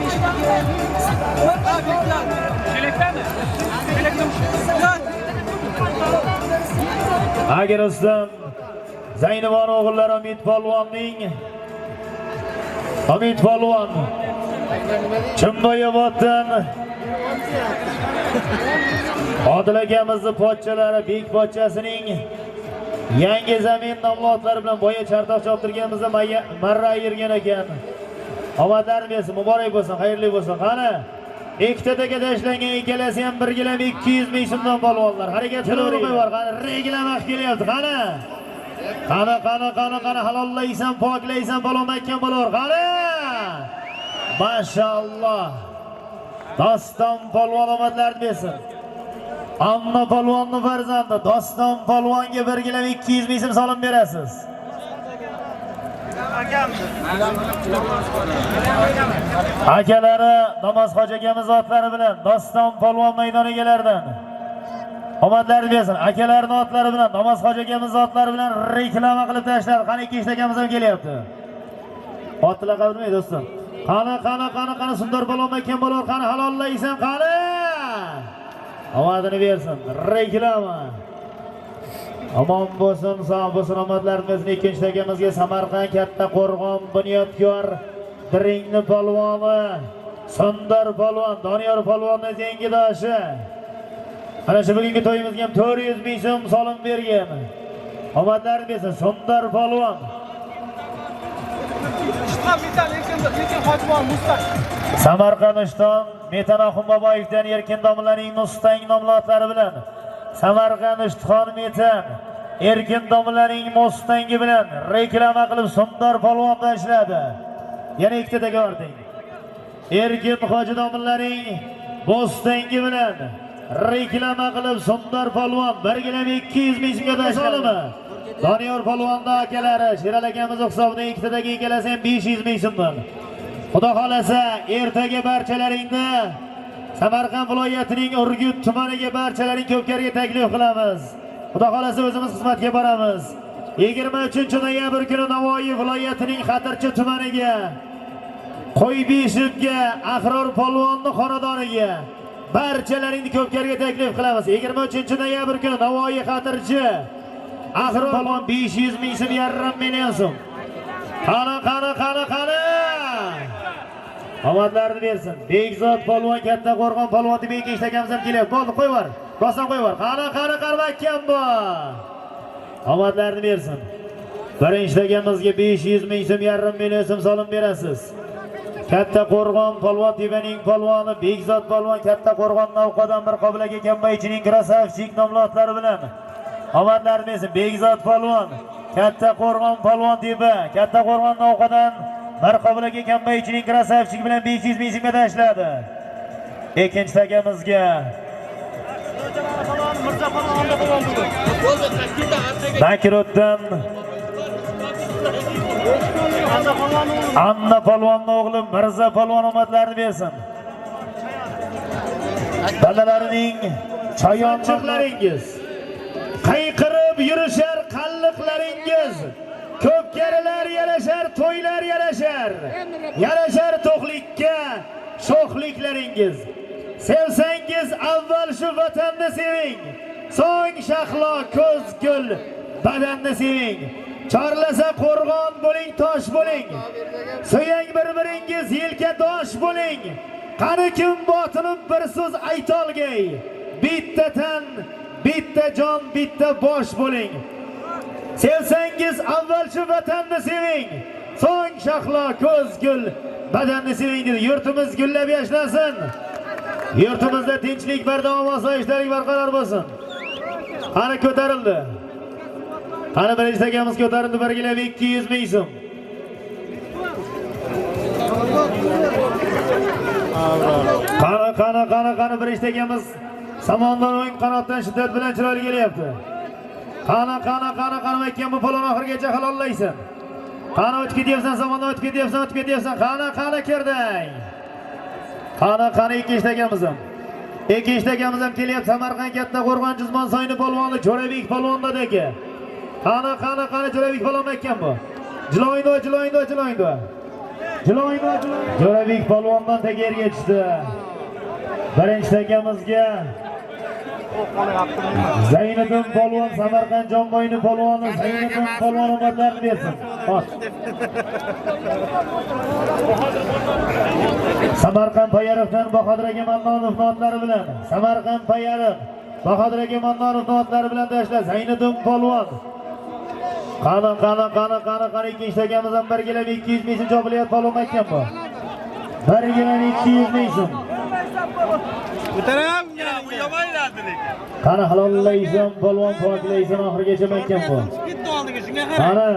Speaker 1: Agar ustam Zaynabon o'g'illari Umid polvon Chimboyoboddan Odil akamizning pochchalari Bek pochchasining yangi zamin nomli otlari bilan boya chartoq choptirganimizda marra ayirgan ekan. Omadlarni bersin, muborak bo'lsin, xayrli bo'lsin. Qani ikkitadaga tashlangan ikkalasi ham bir gilam 200 ming so'mdan polvonlar. Harakat qilaverib bor. Qani reklama kelyapti. Qani halollaysan, poklaysan, polvon makkan bo'lar. Qani Maşallah. Doston polvon omadlarni bersin. Amma polvonning farzandi Doston polvonga bir gilam 200 ming so'm solim berasiz. Akalari Namozxo'ja akamiz otlari bilan Doston polvon maydoni egalaridan omadlarni bersin. Akalarining otlari bilan Namozxo'ja akamiz otlari bilan reklama qilib tashladi. Qani ikki akamiz ham kelyapti. Otlar qadrmay do'stim. Qani sundar polvon makkan bo'lar. Qani halollaysan, qani. Omadini bersin. Reklama. Omon bo'lsin, sog' bo'lsin, omadlarimizni ikkinchi tagamizga Samarqand katta qo'rg'on bunyodkor Biringni polvoni Sundar polvon, Doniyor polvonning tengidoshi. Mana shu bugungi to'yimizga ham 400 ming so'm solim bergan. Omadlarni bersin Sundar polvon. Samarqandiston Metanaxun Boboyevdan Erkin domlaning Mustang nomli otlari bilan Samarqandiston Metan Erkin domlaning Mustangi bilan reklama qilib Sundar polvon tashladi. Yana ikkitadagi ording. Erkin hoji domlaning Mustangi bilan reklama qilib Sundar polvon 1 gilam 200 ming so'mga tashladi. Doniyor polvonda akalari Sheral akamiz hisobidan ikkitadagi ikkalasi ham 500 ming so'mdan. Xudo xolasa ertaga barchalaringni Samarqand viloyatining Urgut tumaniga barchalaring Ko'pkariga taklif qilamiz. Xudo xolasa o'zimiz xizmatga boramiz. 23-noyabr kuni Navoiy viloyatining Xatirchi tumaniga Qo'ybeshibga Ahror polvonning xonadoniga barchalaringni Ko'pkariga taklif qilamiz. 23-noyabr kuni Navoiy Xatirchi Ahror polvon 500 ming so'm, yarim million so'm. Qani. Omadlarni bersin. Bekzod polvon katta qo'rg'on polvon deb ikkinchi akamiz ham kelyapti. Bo'ldi, qo'yib yubor. Rostdan qo'yib yubor. Qani qarmakkan bu. Omadlarni bersin. Birinchi akamizga 500 ming so'm, yarim million so'm solim berasiz. Katta qo'rg'on polvon tevaning polvoni Bekzod polvon katta qo'rg'on navqadan bir qobilaga kambaychining krasavchik nomli otlari bilan omadlarni bersin. Bekzod polvon katta qo'rg'on polvon teba katta qo'rg'on navqadan Marqobilaga kambaychining krasavchik bilan 500 ming so'mga tashladi. Ikkinchi tagamizga Bakirotdan Anna polvonning o'g'li Mirza polvon omadlarini bersin. Dalalarining chayonchiqlaringiz, qayqirib yurishar qalliqlaringiz, Ko'pkarilar yarashar, to'ylar yarashar. Yarashar to'qlikka, sho'xliklaringiz. Sevsangiz avval shu vatanni seving. So'ng shahlo ko'z gul badanni seving. Chorlasa qo'rg'on bo'ling, tosh bo'ling. So'yang bir-biringiz, yelkadosh bo'ling. Qani kim botinib bir so'z aytolgay. Bitta tan, bitta jon, bitta bosh bo'ling. Sevsangiz avval shu vatanni seving. So'ng shahlo ko'z gul, badanni seving dedi. Yurtimiz gullab yashnasin. Yurtimizda tinchlik, bardavom, osoyishtalik barqaror bo'lsin. Qani ko'tarildi. Qani birinchi takamiz ko'tarildi, birgilab 200 ming so'm. Qani birinchi takamiz samondan o'ng qanotdan shiddat bilan chiroyli kelyapti. Qani ekan bu palon oxirigacha halollaysan. Qani o'tib ketyapsan, samondan o'tib ketyapsan. Qani kirding. Qani ikkinchi takamiz ham. Ikkinchi takamiz ham kelyapti. Samarqand katta qo'rg'on Jizmon soyni polvoni Jo'rabek polvonda aka. Qani Jo'rabek polvon ekan bu. Jiloydo. Jo'rabek polvondan tegerga tushdi. Birinchi takamizga Zayniddin polvon Samarqand Jonboyni polvoni Zayniddin polvon omadlarini bersin. Samarqand Payarovdan Bahodir aka Mannonov notlari bilan Samarqand Payarov Bahodir aka Mannonov notlari bilan tashla Zayniddin polvon. Qani ikkinchi takamiz ham birgalab 200 ming so'm chopilyapti polvon ekan bu. Birgalab 200 ming so'm.
Speaker 3: Ko'taram, bu yomonlardi lekin.
Speaker 1: Qani halollaysan polvon, poklaysan oxirigacha ekan bu.
Speaker 3: Bitta oldiga shunga qarang.
Speaker 1: Qani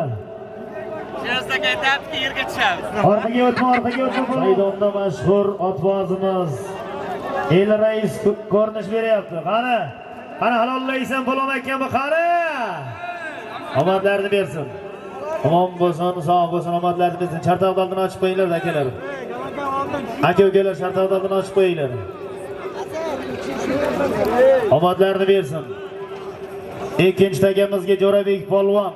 Speaker 3: Shasta qaytib yerga tushamiz.
Speaker 1: orqaga o'tma. Maydonda mashhur otbozimiz El Rais ko'rinish beryapti. Qani halollaysan polvon ekan bu. Qani omadlarni bersin. Omon bo'lsin, sog' bo'lsin, omadlarni bersin. Chartoqni oldini ochib qo'yinglar akalar. Aka-ukalar Chartoqni oldini ochib qo'yinglar. Omadlarni bersin. Ikkinchi takamizga Jo'rabek polvon.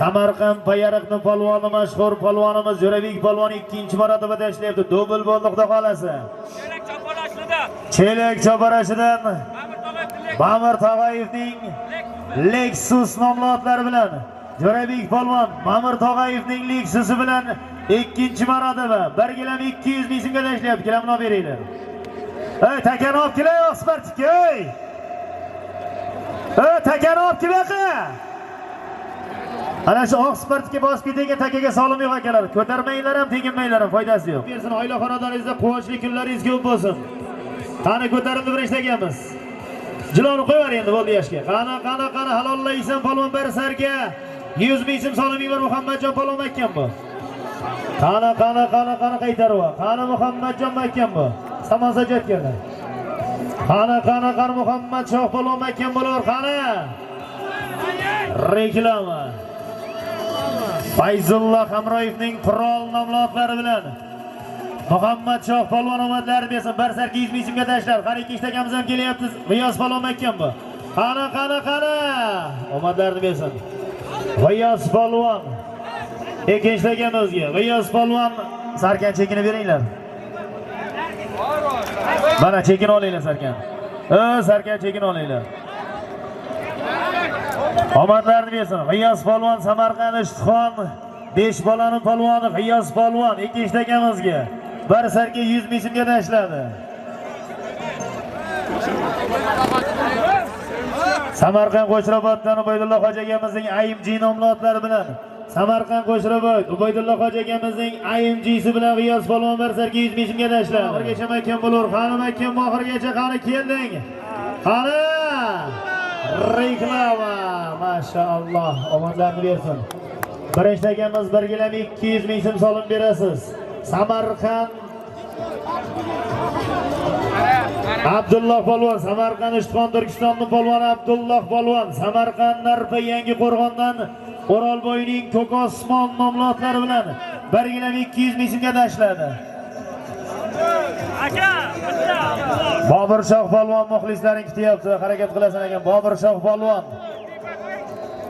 Speaker 1: Samarqand Payariqni polvoni mashhur polvonimiz Jo'rabek polvon ikkinchi marotaba tashlayapti. Dobl bo'ldi xudo xolasa. Chelak choparashidan Ma'mur Tog'ayevning Lexus nomli otlari bilan Jo'rabek polvon Ma'mur Tog'ayevning Lexusi bilan ikkinchi marotaba birgilam 200 ming so'mga tashlayapti. Kelamni olib beringlar. Ey takani olib kelay Oxspartga. Ey takani olib kelaqi. Ana shu Oxspartga bosib ketgan takaga solim yo'q akalar. Ko'tarmanglar ham, teginmanglar ham, foydasi yo'q. Bersin, oila xonadoningizda quvonchli kunlaringiz ko'p bo'lsin. Qani ko'tarildi birinchi takamiz. Jiloni qo'yar endi bo'ldi yoshga. Qani halollaysan polvon Barsarga 100 ming so'm solim ber Muhammadjon polvon ekan bu. Qani qaytarwa. Qani Muhammadjon ekan bu. Samon sajjatganlar. Qani Muhammad Shoh polvon ekan bo'lar. Qani reklama. Fayzulloh Hamroyevning Qurol nomli otlari bilan Muhammad Shoh polvon omadlari bersin. Barsarga 100 ming so'mga tashlar. Qani ikkinchi takamiz ham kelyapti. G'iyos polvon ekan bu. Qani omadlarni bersin. G'iyos polvon. Ikkinchi takamizga G'iyos polvon Sarkan chekini beringlar. Mana chekin olinglar Sarkan. Sarkan chekin olinglar. Omadlarni bersin. G'iyos polvon Samarqand Ishtixon 5 bolani polvoni G'iyos polvon ikkinchi takamizga Barsarga 100 ming so'mga tashladi. Samarqand Qo'shroboddan Ubaydulloh hoji akamizning AMG nomli otlari bilan Samarqand Qo'shrobod Ubaydulloh hoji akamizning AMG'si bilan G'iyos polvon Barsarga 100 ming so'mga tashladi. Oxirigacha makon bo'lur. Qani makon oxirigacha qani kelding. Qani reklama. Maşallah. Omadlarni bersin. Birinchi takamiz birgilam 200 ming so'm solim berasiz. Samarqand Abdulloh polvon Samarqand Ishtixon Turkistonning polvoni Abdulloh polvon Samarqand Narpa yangi qo'rg'ondan O'rolboyning Ko'kosmon nomli otlari bilan birgilam 200 ming so'mga tashladi. Bobur Shoh polvon muxlislaring kutyapti. Harakat qilasan ekan Bobur Shoh polvon.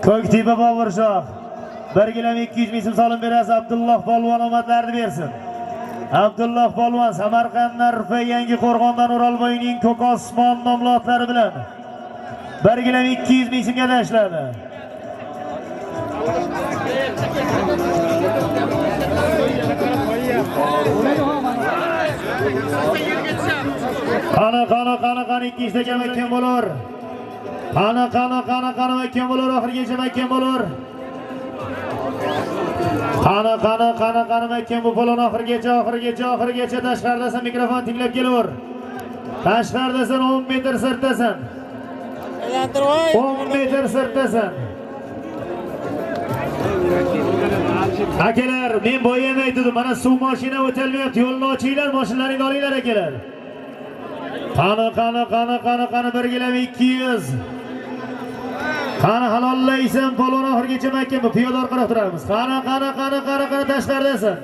Speaker 1: Ko'ktepa Bobur Shoh. Birgilam 200 ming so'm solim berasiz. Abdulloh polvon omadlarini bersin. Abdulloh polvon Samarqand Narpa yangi qo'rg'ondan O'rolboyning Ko'kosmon nomli otlari bilan birgilam 200 ming so'mga tashladi. Qani ikki ishtaga makkan bo'lar. Qani makkan bo'lar, oxirgacha makkan bo'lar. Qani makkan bu polon oxirgacha tashqaridasan, mikrofon tinglab kelaver. Tashqaridasan, 10 metr sirtdasan. 10 metr sirtdasan. Akalar, men bo'yamay aytdim, mana suv mashina o'tolmayapti, yo'lni ochinglar, mashinalarni olinglar akalar. Qani birgilami 200. Qani halollaysan, polvon oxirgacha makkan bu, piyoda orqaroq turamiz. Qani tashqaridasan.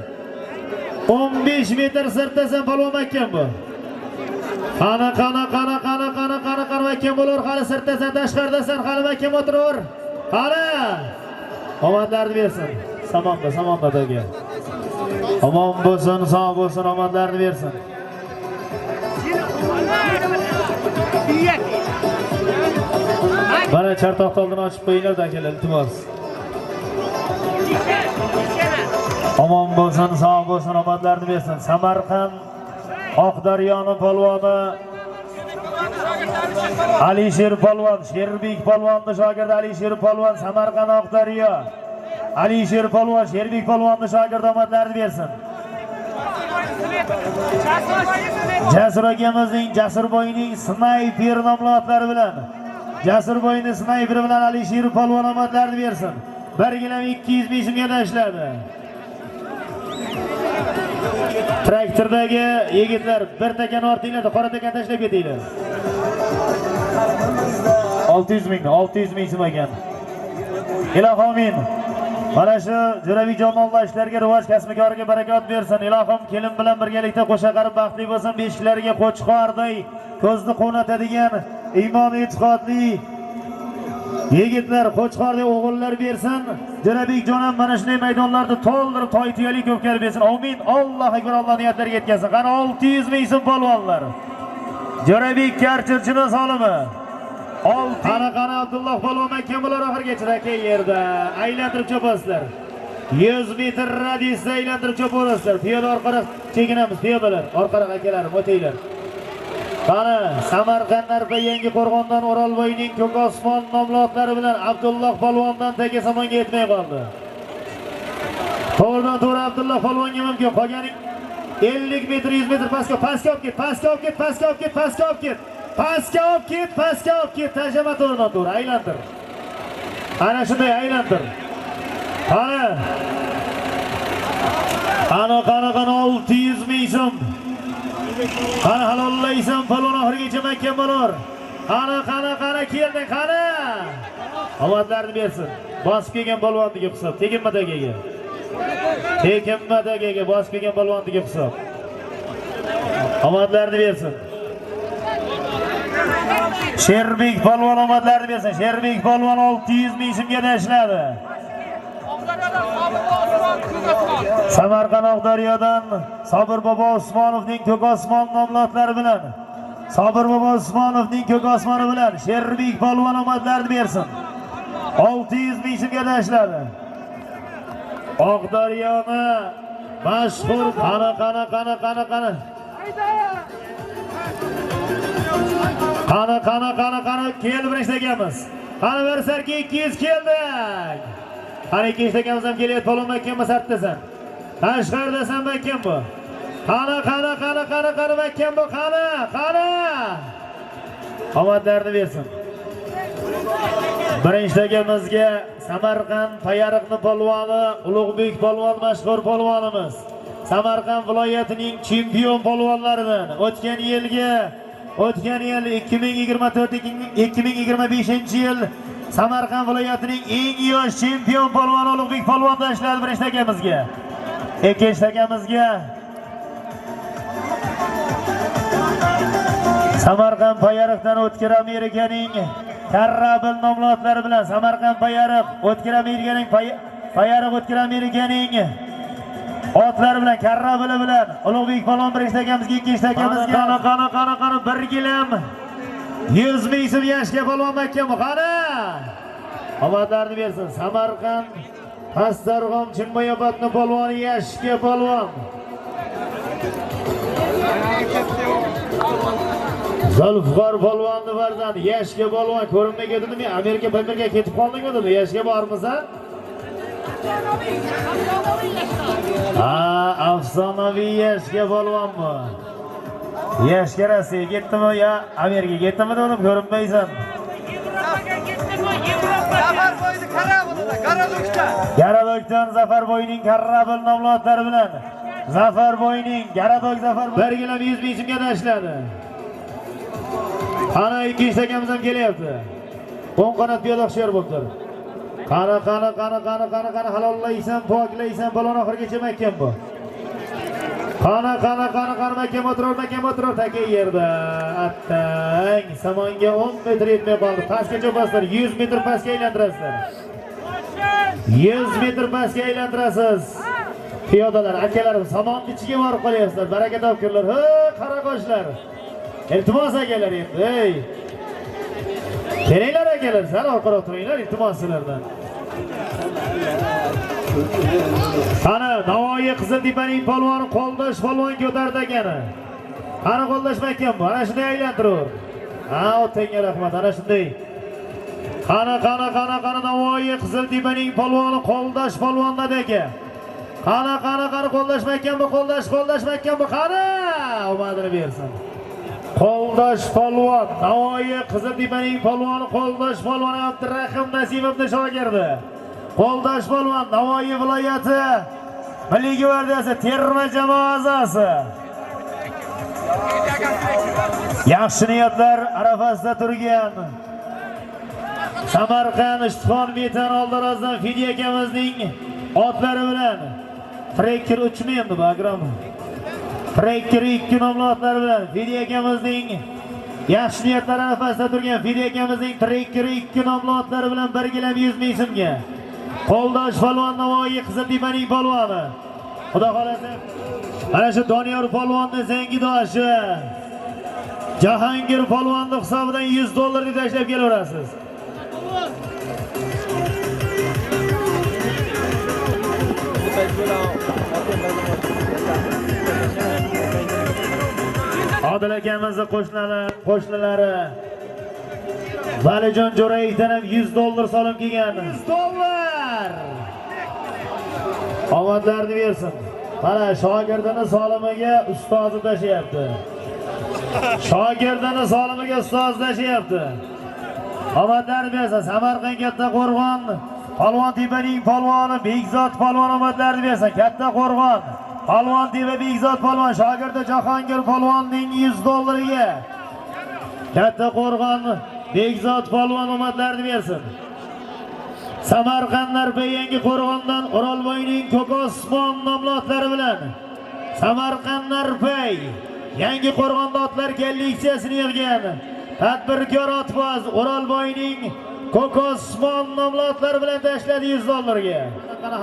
Speaker 1: 15 metr sirtdasan, polvon makkan bu. Qani makkan bo'lar, hali sirtdasan, tashqaridasan, hali makkan o'tiraver. Qani. Omadlarni bersin. Samonda doga. Omon bo'lsin, sog' bo'lsin, omadlarni bersin. Mana chartoqni oldini ochib qo'yinglar akalar, iltimos. Omon bo'lsin, sog' bo'lsin, omadlarni bersin. Samarqand Oqdaryoni polvoni Alisher polvon, Sherbek polvonning shogirdi Alisher polvon, Samarqand Oqdaryo. Alisher polvon, Sherbek polvonning shogirdi, omadlarni bersin. Jasur akamizning Jasurboyning snayper nomlari bilan Jasurboyning snayperi bilan Alisher polvon omadlarni bersin. Birgilam 200 ming so'mga tashladi. Traktordagi yigitlar bir takani ortinglar, qora takani tashlab ketinglar. 600 ming so'm ekan. Ilohim mana shu Jo'rabekjon Alloh ishlarga rivoj, kasbkoriga barakot bersin. Ilohim kelin bilan birgalikda qo'sha qarib baxtli bo'lsin. Beshiklarga qo'chqorday ko'zni qonatadigan iymon e'tiqodli yigitlar, qo'chqorday o'g'illar bersin. Jo'rabekjon ham mana shunday maydonlarda to'ldirib, toy-tuyali ko'pkar bersin. Amin. Alloh akbar, Alloh niyatlariga yetkazsin. Qani 600 ming so'm polvonlar. Jo'rabek Karchirchini solimi? Qani Abdulloh polvon makkan bo'lar, oxirgacha raka yerda aylantirib chopasizlar. 100 metr radiusda aylantirib choparasizlar. Piyoda orqaroq chekinamiz, piyodalar. Orqaroq akalarim, o'tinglar. Qani Samarqand Arpa Yangi Qo'rg'ondan O'rolboyning Ko'k osmon nomlari bilan Abdulloh polvondan taga samonga yetmay qoldi. To'g'ridan-to'g'ri Abdulloh polvonga mumkin. Qolganing 50 metr, 100 metr pastga olib ket. Tajama to'g'ridan-to'g'ri aylantir. Ana shunday aylantir. Qani 600 ming so'm. Qani halollaysan, polvon oxirigacha makkan bo'lar. Qani kelding, qani. Omadlarni bersin. Bosib kelgan polvonniga hisob. Tekinma dagaga bosib kelgan polvonniga hisob. Omadlarni bersin. Sherbek polvon omadlarni bersin. Sherbek polvon 600 ming so'mga tashladi. Samarqand Oqdaryodan Sobir bobo Usmonovning Ko'k osmon nomlari bilan Sobir bobo Usmonovning Ko'k osmoni bilan Sherbek polvon omadlarni bersin. 600 ming so'mga tashladi. Oqdaryoni mashhur qani. Qani kel birinchi takamiz. Qani bir sarki 200 keldik. Qani ikkinchi takamiz ham kelyapti, polvon makkan sartasan. Tashqaridasan makkan bu. Qani makkan bu, qani. Omadlarni bersin. Birinchi takamizga Samarqand Payariqni polvoni Ulug'bek polvon mashhur polvonimiz. Samarqand viloyatining chempion polvonlaridan o'tgan yil 2024-2025 Samarqand viloyatining eng yosh chempion polvoni Ulug'bek polvon tashladi birinchi takamizga. Ikkinchi takamizga Samarqand Payariqdan O'tkir Amerikaning Karrabil nomlari bilan Samarqand Payariq O'tkir Amerikaning otlari bilan Karrabili bilan Ulug'bek polvon birinchi takamizga, ikkinchi takamizga bir gilam 100 ming so'm yashga polvon makkan bu. Qani omadlarni bersin. Samarqand Pastdarg'om Chimboyobodni polvoni Yashka polvon. Zulfiqor polvonni farzandi Yashka polvon ko'rinmay ketdimi? Amerika ketib qoldingmi dedi. Yashka bormisan? Afsonaviy Yashka polvonmi? Yashka Rossiyaga ketdimi yo Amerika ketdimi dedim, ko'rinmaysan. Garadokdan Zafarboyning Karrabul nomli otlari bilan Zafarboyning Garadok Zafar birgilab 100 ming so'mga tashladi. Qani ikkinchi takamiz ham kelyapti. Qo'ng qanot piyoda hushyor bo'libdir. Qani halollaysan, poklaysan, balon oxirigacha mahkam bu. Qani mahkam o'tirur taka yerda. Attang samonga 10 metr yetmay qoldi. Pastga cho'pasizlar, 100 metr pastga aylantirasizlar. 100 metr pastga aylantirasiz. Piyodalar, akalarim, samonning ichiga borib qolyapsizlar. Baraka topkurlar. Ha, qaraqoshlar. Iltimos akalar endi. Ey. Kelinglar akalar, sal orqaroq turinglar, iltimos sizlardan. Ana Navoiy Qiziltepaning polvoni Qo'ldosh polvon ko'tardi akani. Qani qo'ldashmaykan bu. Ana shunday aylantirur. Ha, o'tanga rahmat. Ana shunday. Qani Navoiy Qiziltepaning polvoni Qo'ldosh polvonlar aka. Qani qo'ldashmaykan bu, qo'ldashmaykan bu. Qani omadini bersin. Qo'ldosh polvon Navoiy Qiziltepaning polvoni Qo'ldosh polvon Abdurahim Nasimovning shogirdi. Qo'ldosh polvon Navoiy viloyati Milliy gvardiyasi terma jamoa a'zosi. Yaxshi niyatlar arafasida turgan Samarqand Ishtixon metan oldirozdan Fidi akamizning otlari bilan Trekker uchmi endi bu Akram? Trekker 2 nomli otlari bilan Fidi akamizning yaxshi niyatlar arafasida turgan Fidi akamizning Trekker 2 nomli otlari bilan birgilab 100 ming so'mga. Qo'ldosh polvon Navoiy Qiziltepaning polvoni. Xudo xolasa ana shu Doniyor polvonning zangidoshi Jahongir polvonning hisobidan $100 deb tashlab kelaverasiz. Odil akamizning qo'shnilari Valijon Jo'rayevdan ham $100 solim kelgan. $100. Omadlarni bersin. Mana shogirdini solimiga ustozi tashiyapti. Shogirdini solimiga ustozi tashiyapti. Omadlarni bersin. Samarqand Katta Qo'rg'on Polvon Tepaning polvoni Bekzod polvon omadlarni bersin. Katta Qo'rg'on Polvon Tepa Bekzod polvon shogirdi Jahongir polvonning $100 ga. Katta Qo'rg'on Bekzod polvon omadlarni bersin. Samarqandlar yangi Qo'rg'ondan Orolboyning Ko'kosmon nomli otlari bilan Samarqandlar yangi Qo'rg'onda otlar kolleksiyasini yig'gan tadbirkor otboz Orolboyning Ko'kosmon nomli otlari bilan tashladi $100 ga. Qani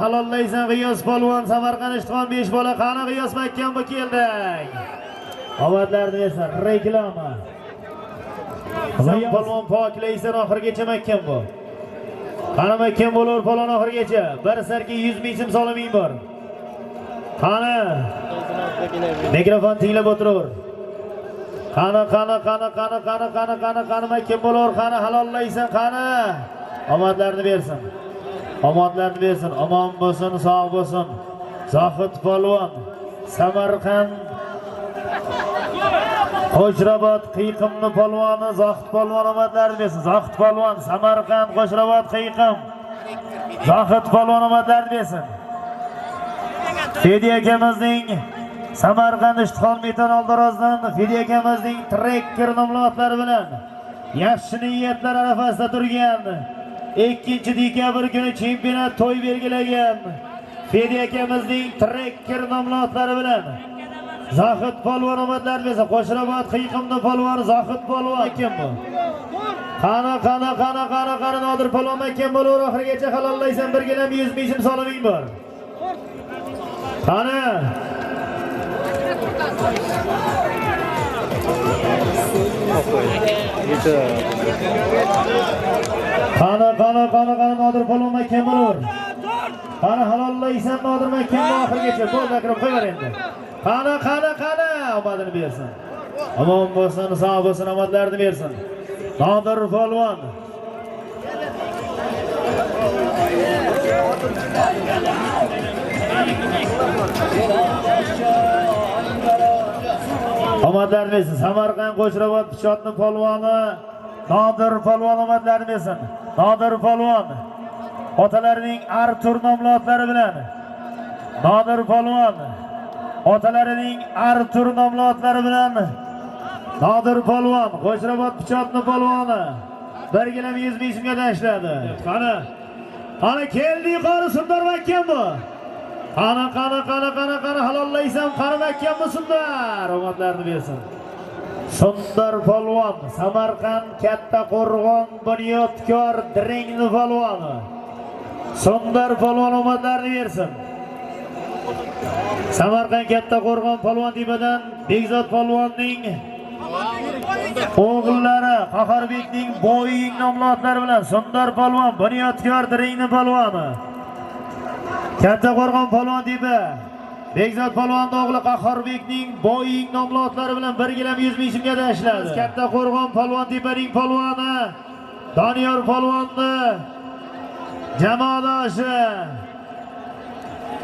Speaker 1: halollaysan G'iyos polvon Samarqand Ishtixon 5 bola qani G'iyos mahkam bu keldik. Omadlarni bersin. Reklama. Qizim polvon poklaysan oxirigacha mahkam bu. Qani mahkam bo'lar polvon oxirigacha. Bir sarki 100 ming so'm soliming bor. Qani mikrofon tinglab o'tirar. Qani mahkam bo'lar, qani halollaysan, qani omadlarni bersin. Omadlarni bersin. Omon bo'lsin, sog' bo'lsin. Zohid polvon Samarqand Qo'shrobod Qiyiqimni polvoni Zohid polvon omadlarni bersin. Zohid polvon Samarqand Qo'shrobod Qiyiqim Zohid polvon omadlarni bersin. Fidi akamizning Samarqand Ishtixon metan oldirozdan Fidi akamizning Trekker nomli otlari bilan yaxshi niyatlar arafasida turgan 2-dekabr kuni chempionat to'y belgilagan Fidi akamizning Trekker nomli otlari bilan Zohid polvon omadlarni bersin. Qo'shrobod Qiyiqimni polvoni Zohid polvon kim bu? Qani Nodir polvon kim bo'lar oxirigacha halollaysan birgalam 100 ming so'm soliming bor. Qani qani Nodir polvon makkan bo'lur. Qani halollaysan Nodir makkanni oxirigacha. Bo'ldi Akram qo'yver endi. Qani omadini bersin. Omon bo'lsin, sog' bo'lsin, omadlarini bersin. Nodir polvon. Omadlarini bersin. Samarqand Qo'shrabot Pichotning polvoni Nodir polvon omadlarini bersin. Nodir polvon otalarining Artur nomli otlari bilan Nodir polvon otalarining Artur nomli otlari bilan Nodir polvon Qo'shrabot Pichotning polvoni 1 kg 100 ming so'mga tashladi. Qani keldi yuqori Sundar makkan bu. Qani halollaysan qani makkan bu Sundar omadlarini bersin. Sundar polvon Samarqand Katta Qo'rg'on Bunyodkor Direngni polvoni. Sundar polvon omadlarini bersin. Samarqand Katta Qo'rg'on polvon tepadan Bekzod polvonning o'g'illari Qaharbekning Bo'ying nomli otlari bilan Sundar polvon Bunyodkor Direngni polvoni. Katta Qo'rg'on polvon tepa Bekzod polvonning o'g'li Qaharbekning Bo'ying nomli otlari bilan 1 kg 100 ming so'mga tashladi. Katta Qo'rg'on polvon tepaning polvoni Doniyor polvonni jamoadoshi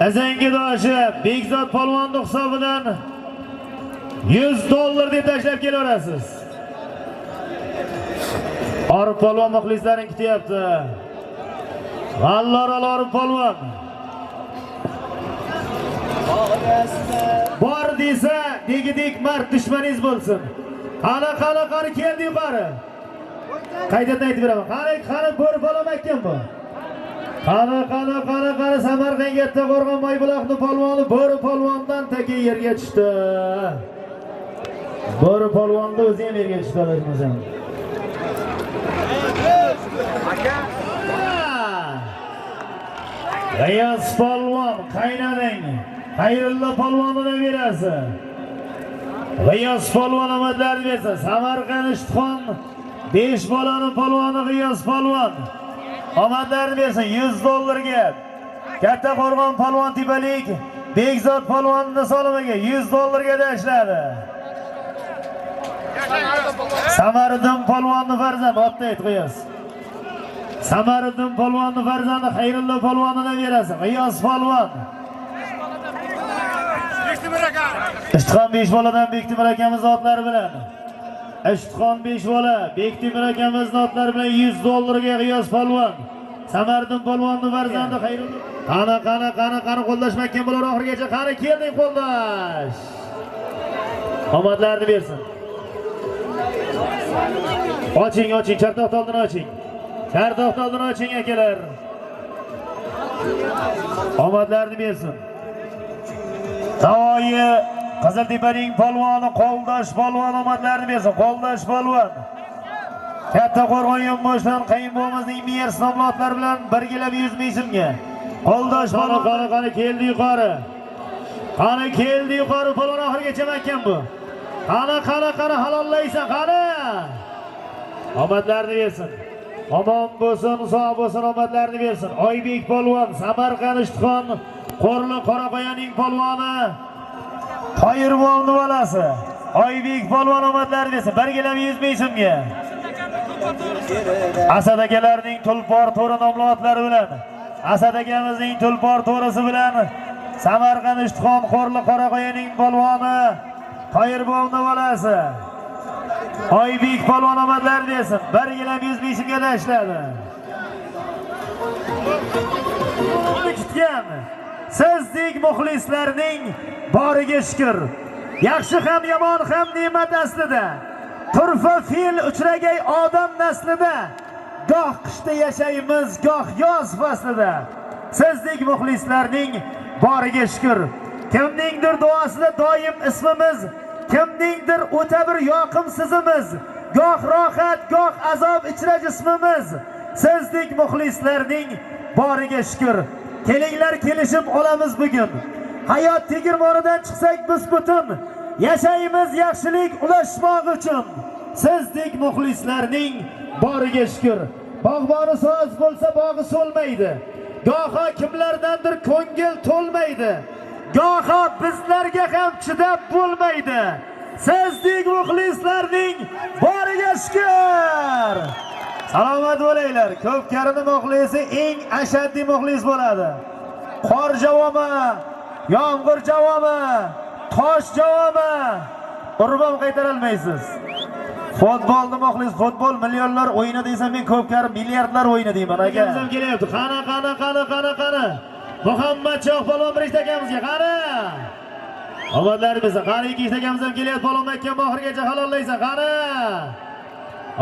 Speaker 1: azangidoshi Bekzod polvonning hisobidan $100 deb tashlab kelaverasiz. Orif polvon muxlislaring kutyapti. G'allor Orif polvon. Bor desa, degidik mard dushmaningiz bo'lsin. Qani keldi yuqori. Qaytadan aytib beraman. Qani bo'ri polvon aytgan bu. Qani Samarqand Katta Qo'rg'on Moybuloqning polvoni bo'ri polvondan taka yerga tushdi. Bo'ri polvonni o'zi ham yerga tushdi o'zimizdan. G'iyos polvon qaynading. Xayrullo polvonidan berasi. G'iyos polvon omadlarini bersin. Samarqand Ishtixon 5 bolaning polvoni G'iyos polvon. Omadlarini bersin $100 ga. Katta Qo'rg'on polvon tepalik Bekzod polvonning solimiga $100 ga tashladi. Samariddin polvonning farzandi otda ayt G'iyos. Samariddin polvonning farzandi Xayrullo polvonidan berasi. G'iyos polvon. Ishtixon 5 boladan Bektemir akamiz otlari bilan. Ishtixon 5 bola Bektemir akamiz otlari bilan $100 ga G'iyos polvon. Samariddin polvonning farzandi Xayrullo. Qani qo'llashmakkan bo'lar oxirigacha. Qani kelding qo'llash. Omadlarini bersin. Oching, chartoqni oldin oching. Chartoqni oldin oching akalar. Omadlarini bersin. Tavoyi Qiziltepaning polvoni Qo'ldosh polvon omadlarini bersin. Qo'ldosh polvon. Katta Qo'rg'on Yo'lboshdan qayinbomizning Miyer nomlotlari bilan 1 kg 100 ming so'mga. Qo'ldosh polvon qani keldi yuqori. Qani keldi yuqori polvon oxirigacha makkan bu. Qani halollaysan qani. Omadlarini bersin. Omon bo'lsin, sog' bo'lsin, omadlarini bersin. Oybek polvon Samarqand Ishtixon Qo'rli Qoraqo'yaning polvoni Qoyirmovni bolasi. Oybek polvon omadlarini bersin. 1 kg 100 ming so'mga. Asad akalarning Tulpor to'ri nomli otlari bilan Asad akamizning Tulpor to'risi bilan Samarqand Ishtixon Qo'rli Qoraqo'yaning polvoni Qoyirmovni bolasi Oybek polvon omadlarini bersin. 1 kg 100 ming so'mga tashladi. Sizdek muxlislarning boriga shukr. Yaxshi ham yomon ham ne'mat aslida. Turfa fil uchragay odam naslida. Goh qishda yashaymiz, goh yoz faslida. Sizdek muxlislarning boriga shukr. Kimningdir duosida doim ismimiz, kimningdir o'ta bir yoqimsizimiz. Goh rohat, goh azob ichra jismimiz. Sizdek muxlislarning boriga shukr. Kelinglar kelishib olamiz bugun. Hayot tegirmonidan chiqsak biz butun. Yashaymiz yaxshilik ulashmoq uchun. Sizdek muxlislarning boriga shukr. bog'boni soz bo'lsa bog'i so'lmaydi. Goho kimlardandir ko'ngil to'lmaydi. Goho bizlarga ham chidab bo'lmaydi. Sizdek muxlislarning boriga shukr. Salomat bo'linglar. Ko'pkarining muxlisi eng ashaddiy muxlis bo'ladi. Qor javomi, yomg'ir javomi, tosh javomi urban qaytara olmaysiz. Futbolni muxlis, futbol millionlar o'yini desam men Ko'pkari milliardlar o'yini deyman aka. Bizam kelyapti. Qani. Muhammad Shoh Polvon birinchi akamizga qani. Omadlar bizga qani ikkinchi akamiz ham kelyapti. Polvon Makka oxirigacha halollaysan qani.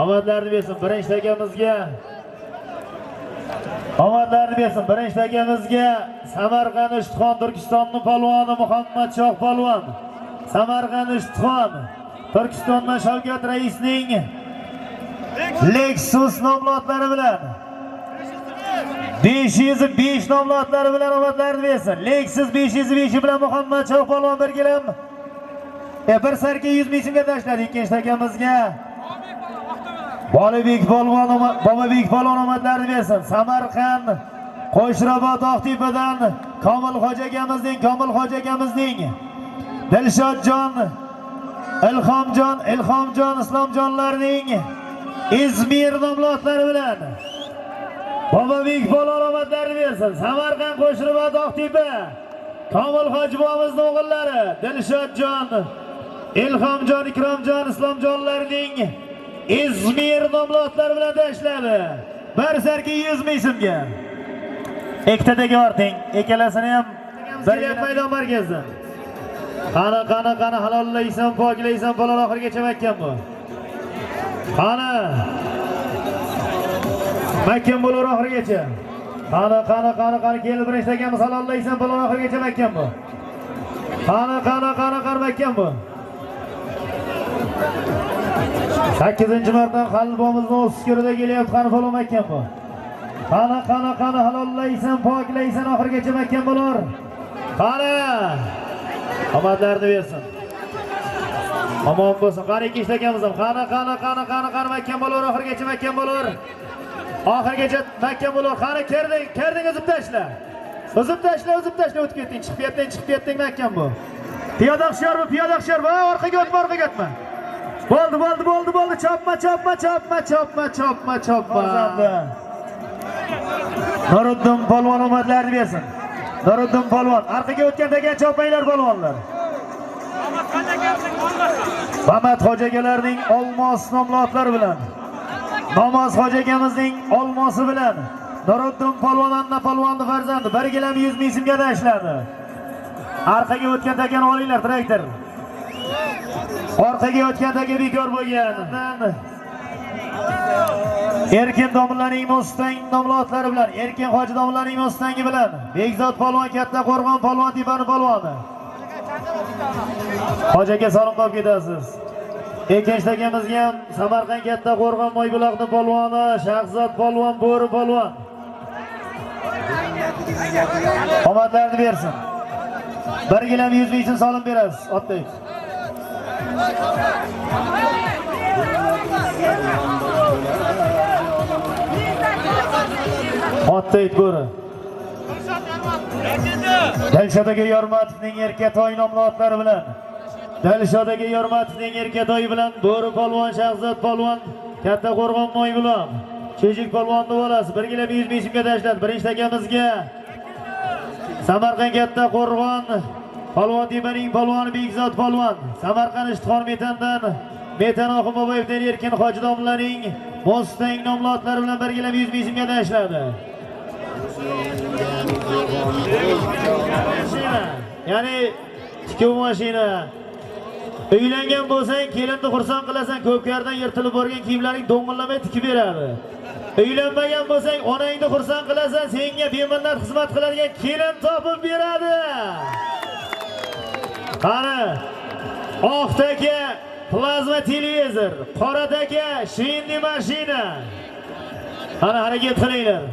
Speaker 1: Omadlarni bersin birinchi akamizga. Omadlarni bersin birinchi akamizga. Samarqand Ishtixon Turkistonning polvoni Muhammad Shoh Polvon. Samarqand Ishtixon Turkistondan Shavkat raisning Lexus nomlodlari bilan 505 nomlodlari bilan omadlarni bersin. Lexus 505 bilan Muhammad Shoh Polvon birgalam bir sarka 100 ming so'mga tashladi ikkinchi akamizga. Bolibek polvon, Bobobek polvon omadlarni bersin. Samarqand Qo'shrobod Oqtepadan Komil Xo'ja akamizning Dilshodjon, Ilhomjon Islomjonlarning Izmir nomlodlari bilan Bobobek polvon omadlarni bersin. Samarqand Qo'shrobod Oqtepa Komil Hojiboyimizning o'g'illari Dilshodjon, Ilhomjon, Ikromjon Islomjonlarning İzmir nomlodlari bilan tashladi. Bir sarka 100 ming so'mga. Ikkitadagi orting, ikkalasini ham bir maydon markazdan. Qani halollaysan, poklaysan, bolar oxirigacha makkan bu. Makkan bo'lar oxirigacha. Qani kel birinchi akamiz halollaysan, bolar oxirigacha makkan bu. Qani makkan bu. 8-martadan qalbimizning o'skirida kelyapti qani polvon makkan bu. Qani halollaysan, poklaysan, oxirigacha makkan bo'lar. Qani omadlarni bersin. Omon bo'lsin. Qani ikkinchi akamiz ham qani makkan bo'lar, oxirigacha makkan bo'lar. Oxirigacha makkan bo'lar. Qani kerding uzib tashla. Uzib tashla o'tib ketding, chiqib ketding makkan bu. Piyoda hushyor bu, orqaga o'tma. Bo'ldi. Chopma. Nuriddin polvon omadlarni bersin. Nuriddin polvon, orqaga o'tgandagan chopmanglar polvonlar. Mamat Xo'jagalarning Olmos nomlodlari bilan, Namoz Xo'jagamizning Olmosi bilan Nuriddin polvon Anna polvonning farzandi birgalam 100 ming so'mga tashladi. Orqaga o'tgandagan olinglar traktor. Orqaga o'tgandagi bekor bo'lgan. Erkin domlaning Mustang nomlodlari bilan, Erkin Hoji domlaning Mustangi bilan Bekzod polvon Katta Qo'rg'on polvon Tepani polvoni. Hojaga salom qilib ketasiz. Ikkinchi akamizga ham Samarqand Katta Qo'rg'on Moybuloqning polvoni Shahzod polvon Bo'ri polvon. Omadlarni bersin. Birgilam 100 ming so'm solim berasiz. Otdek. Otdek bo'ri. Dilshodaga Yormatovning Erkatoy nomlodlari bilan, Dilshodaga Yormatovning Erkatoy bilan Bo'ri polvon Shahzod polvon Katta Qo'rg'on Moybuloq Chejik polvonni bolasi birgilab 100 ming so'mga tashladi. Birinchi akamizga Samarqand Katta Qo'rg'on polvon Tepaning polvoni Bekzod polvon, Samarqand Ishtixon Metandan Metan Oxunboboyevdan Erkin Hoji domlaning Mustang nomlodlari bilan birgilab 100 ming so'mga tashladi. Ya'ni tikuv mashina. Uylangan bo'lsang, kelinni xursand qilasan, Ko'pkaridan yirtilib borgan kiyimlaring do'ng'illamay tikib beradi. Uylanmagan bo'lsang, onangni xursand qilasan, senga beminnat xizmat qiladigan kelin topib beradi. Qani, oqdagi plazma televizor, qoradagi shinli mashina. Qani harakat qilinglar.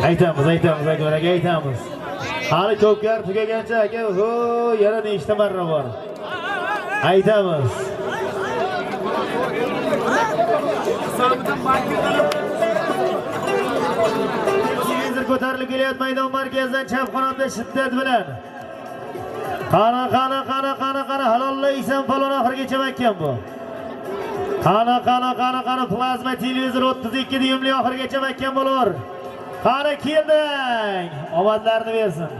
Speaker 1: Aytamiz. Hali Ko'pkari tugagancha aka, yana nechta marra bor. Aytamiz. ko'tarilib kelyapti maydon markazidan chap qanotda shiddat bilan. Qani halollaysan palon oxirigacha makkan bu. Qani plazma televizor 32 dyumli oxirigacha makkan bo'lar. Qani kelding. Omadlarni bersin.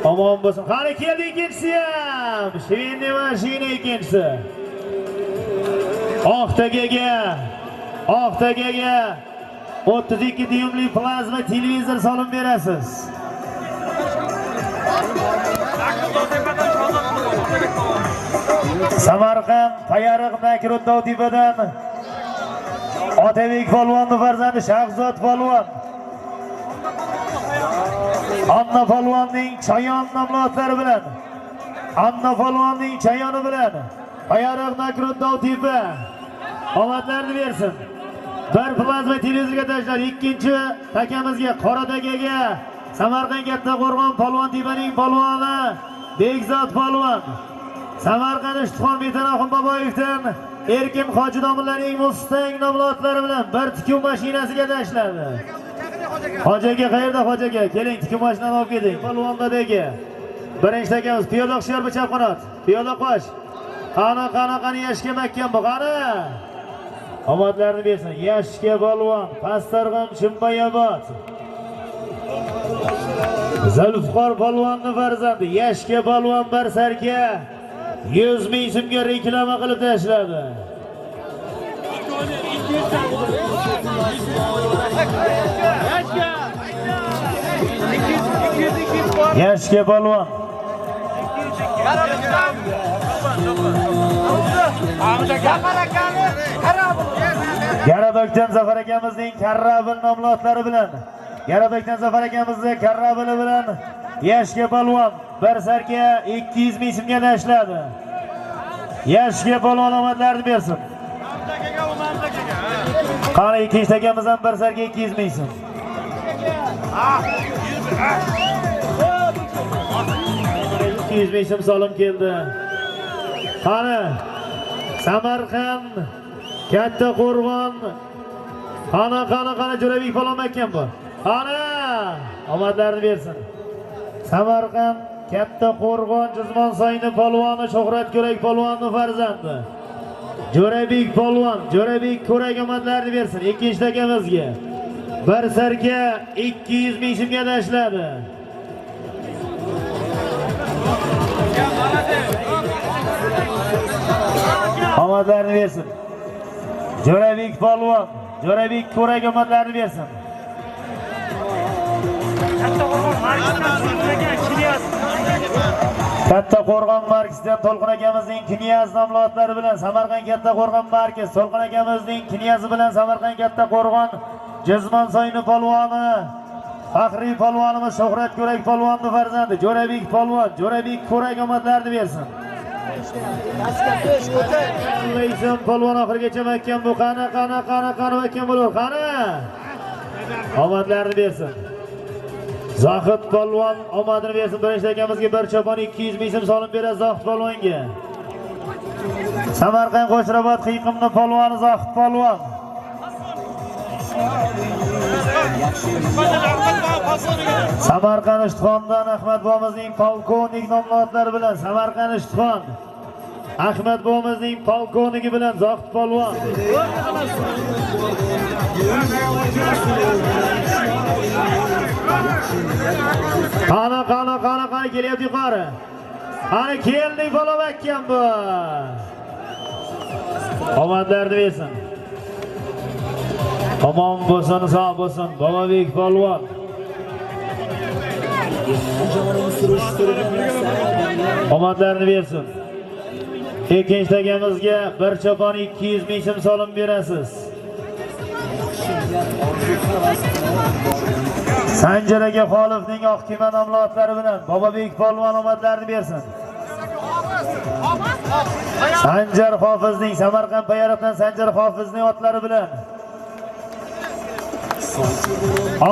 Speaker 1: Omon bo'lsin. Qani keldi ikkinchisi ham. Shinni mashina ikkinchisi. Oqtagaga 32 dyumli plazma televizor solib berasiz. Samarqand Payariq Nakrudov tepadan Otabek polvonning farzandi Shahzod polvon. Anna polvonning chayon namlotlari bilan. Anna polvonning chayoni bilan Payariq Nakrudov tepa omadlarni bersin. Bir plazma televizorga tashlar, ikkinchi takamizga Qoradagaga Samarqand katta qo'rg'on polvon tepaning polvoni Bekzod polvon. Samarqand Ishtixon Betanahim Boboyevdan Erkin Hoji domlaning Mustang nomlotlari bilan bir tikuv mashinasiga tashladi. Hojaga qayerda hojaga? Keling tikuv mashinani olib keling. Polvondadagi birinchi takamiz piyoda hushyor chap qanot. Piyoda qo'sh. Qani yashga makkan bu qani. Omadlarni bersin. Yashga polvon, Pastarg'am Chimbayobod. Zulfiqor polvonning farzandi Yashga polvon Barsarka 100 ming so'mga reklama qilib tashladi. Yashga polvon. Yaradokdan Zafar akamizning Karrabil nomlotlari bilan Yaradokdan Zafar akamizning Karrabili bilan Yashga polvon Barsarka 200 ming so'mga tashladi. Yashga polvon omadlarini bersin. Qani ikkinchi takamiz ham Barsarka 200 ming so'm. 200 ming so'm solim keldi. Qani Samarqand katta qo'rg'on. Qani Jo'rabek polvon makkan bu. Qani omadlarini bersin. Samarqand katta qo'rg'on Jizmonsoyni polvoni Shuhrat Ko'rak polvonning farzandi. Jo'rabek polvon, Jo'rabek Ko'rak omadlarini bersin. Ikkinchi takamizga Barsarka 200 ming so'mga tashladi. Omadlarini bersin. Jo'rabek polvon, Jo'rabek Ko'rak omadlarini bersin. Katta qo'rg'on markasidan To'lqin akamizning Knyaz nomlotlari bilan Samarqand katta qo'rg'on markaz To'lqin akamizning Knyazi bilan Samarqand katta qo'rg'on Jizmonsoyni polvoni faxriy polvonimiz Shuhrat Ko'rak polvonning farzandi Jo'rabek polvon, Jo'rabek Ko'rak omadlarini bersin. Leysan polvon oxirigacha makkan bu qani makkan bo'lar qani. Omadlarini bersin. Zohid polvon omadini bersin. Birinchi akamizga bir chopon 200 ming so'm solib beradi Zohid polvonga. Samarqand Qo'shrabot Qiyiqimni polvoni Zohid polvon. Samarqand Ishtixondan Ahmad bobomizning polkovnik nomlotlari bilan Samarqand Ishtixon Ahmad bobomizning polkovniki bilan Zohid polvon. Qani kelyapti yuqori. Qani keldik bola makkan bu. Omadlarni bersin. Omon bo'lsin, sog' bo'lsin. Bobobek polvon. Omadlarni bersin. Ikkinchi takamizga bir chopon 200 ming so'm solim berasiz. Sanjar aka Xolifning oq kema nomlotlari bilan Bobobek polvon omadlarini bersin. Sanjar Hofizning Samarqand Payariqdan Sanjar Hofizning otlari bilan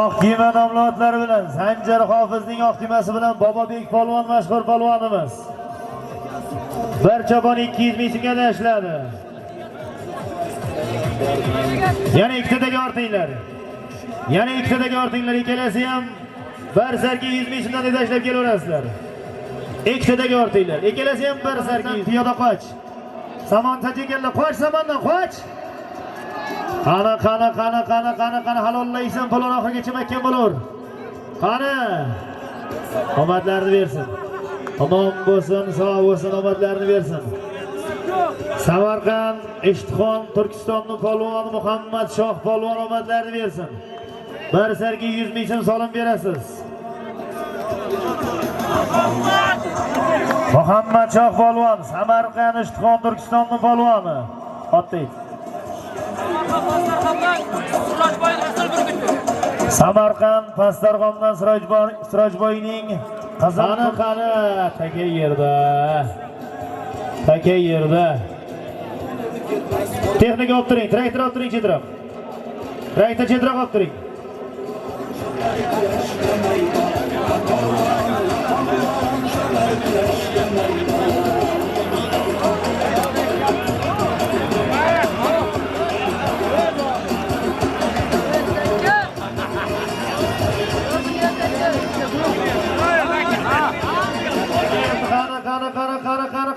Speaker 1: oq kema nomlotlari bilan Sanjar Hofizning oq kemasi bilan Bobobek polvon mashhur polvonimiz. Bir chopon 200 ming so'mga tashladi. Yana ikkitaga ortinglar. Yana ikkitadagi ortinglar ikkalasi ham bir sarki 100 ming so'mdan tashlab kelaverasizlar. Ikkitadagi ortinglar, ikkalasi ham bir sarki. Piyoda qoch. Samon tajiganlar, qoch samondan, qoch. Qani halollaysan, palon oxirigacha makkan bo'lur. Qani. Omadlarni bersin. Omon bo'lsin, sog' bo'lsin, omadlarni bersin. Samarqand, Ishtixon, Turkistonning polvoni Muhammad Shoh polvon omadlarni bersin. Bir sarki 100 ming so'm solim berasiz. Muhammad Shoh polvon, Samarqand, Ishtixon, Turkistonning polvoni. Otdik. Samarqand, Pastarg'omdan Sirojboyning qizani qani taka yerda. Taka yerda. Texnika olib turing, traktor olib turing chetroq. Traktor chetroq olib turing.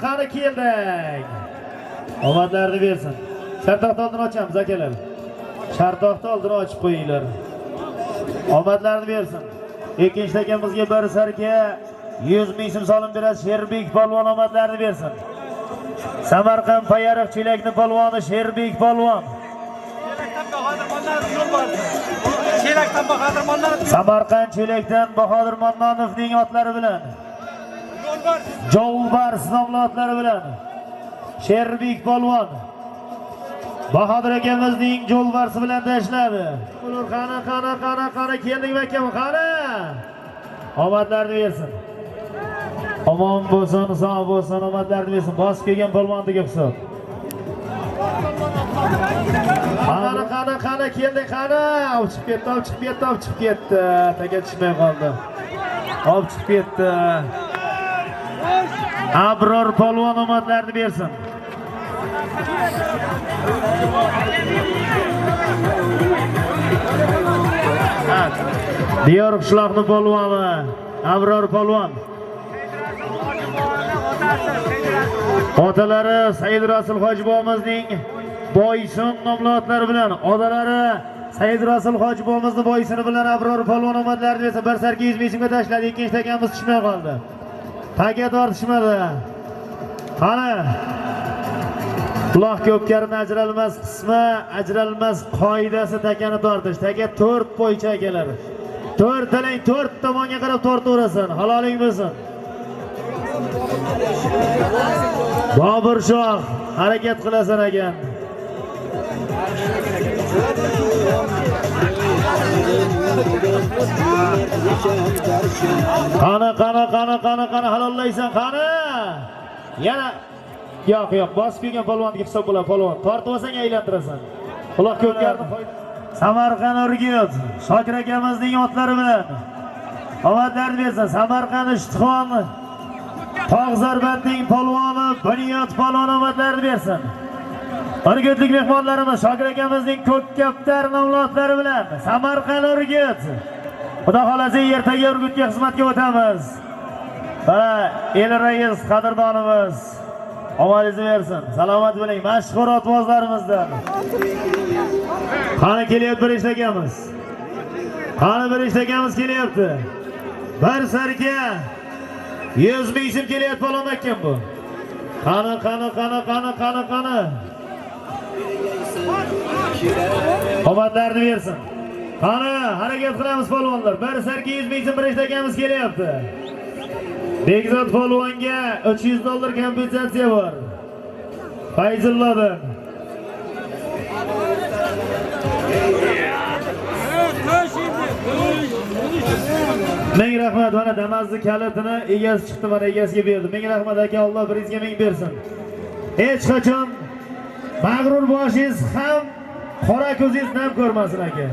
Speaker 1: Qani keldik. Omadlarni bersin. Shartoqni oldini ochamiz akalar. Shartoqni oldini ochib qo'yinglar. Omadlarni bersin. Ikkinchi takamizga bir sarka 100 ming so'm solim berasiz. Sherbek polvon omadlarni bersin. Samarqand Payariq Chelakni polvoni Sherbek polvon. Samarqand Chelakdan Bahodir Mannonovning otlari bilan Jo'lbars nomli otlari bilan Sherbek polvon Bahodir akamizning Jo'lbarsi bilan tashladi. Qani keldik makam, qani. Omadlarni bersin. Omon bo'lsin, sog' bo'lsin, omadlarni bersin. Bosib kelgan polvondiga hisob. Qani keldik, qani. Ochib ketdi. Taga tushmay qoldi. Olib chiqib ketdi. Abror polvon omadlarni bersin. Diyor qishloqning polvoni Abror polvon. Otalari Said Rasul Hoji bobomizning Boysun nomli otlari bilan, odalari Said Rasul Hoji bobomizning Boysuni bilan Abror polvon omadlarni bersa, bir sarki 100 ming so'mga tashladi. Ikkinchi takamiz tushmay qoldi. Taga tortishmadi. Qani. Quloq ko'pkarining ajralmas qismi, ajralmas qoidasi takani tortish. Taka 4 poycha akalar. 4 talang 4 tomonga qarab tortaverasan. Haloling bo'lsin. Bobur Shoh harakat qilasan ekan. Qani halollaysan, qani. Yana yo'q, bosib kelgan polvonga hisob bo'ladi, polvon. Tortib olsang aylantirasan. Quloq ko'pkarni Samarqand Urgut Shokir akamizning otlari bilan omadlarni bersin. Samarqand Ishtixon Tog'zarbandning polvoni Bunyod polvon omadlarni bersin. Urgutlik mehmonlarimiz Shokir akamizning Ko'kkaptar nomli otlari bilan Samarqand Urgut. Xudo xolasa ertaga Urgutga xizmatga o'tamiz. Va el rais qadrdonimiz omadingizni bersin. Salomat bo'ling. Mashhur otvozlarimizdan. Qani kelyapti bir ishtakamiz. Qani bir ishtakamiz kelyapti. Bir sarka 100 ming so'm kelyapti polvon akam bu. Qani. Omadlarni bersin. Qani harakat qilamiz polvonlar. Bir sarka 100 ming so'm bir ishtakamiz kelyapti. Bekzod polvonga $300 kompensatsiya bor. Fayzullodan. Ming rahmat, mana Damas'ning kalitini egasi chiqdi, mana egasiga berdi. Ming rahmat aka, Alloh biringizga ming bersin. Hech qachon mag'rur boshingiz ham qora ko'zingiz nam ko'rmasin aka.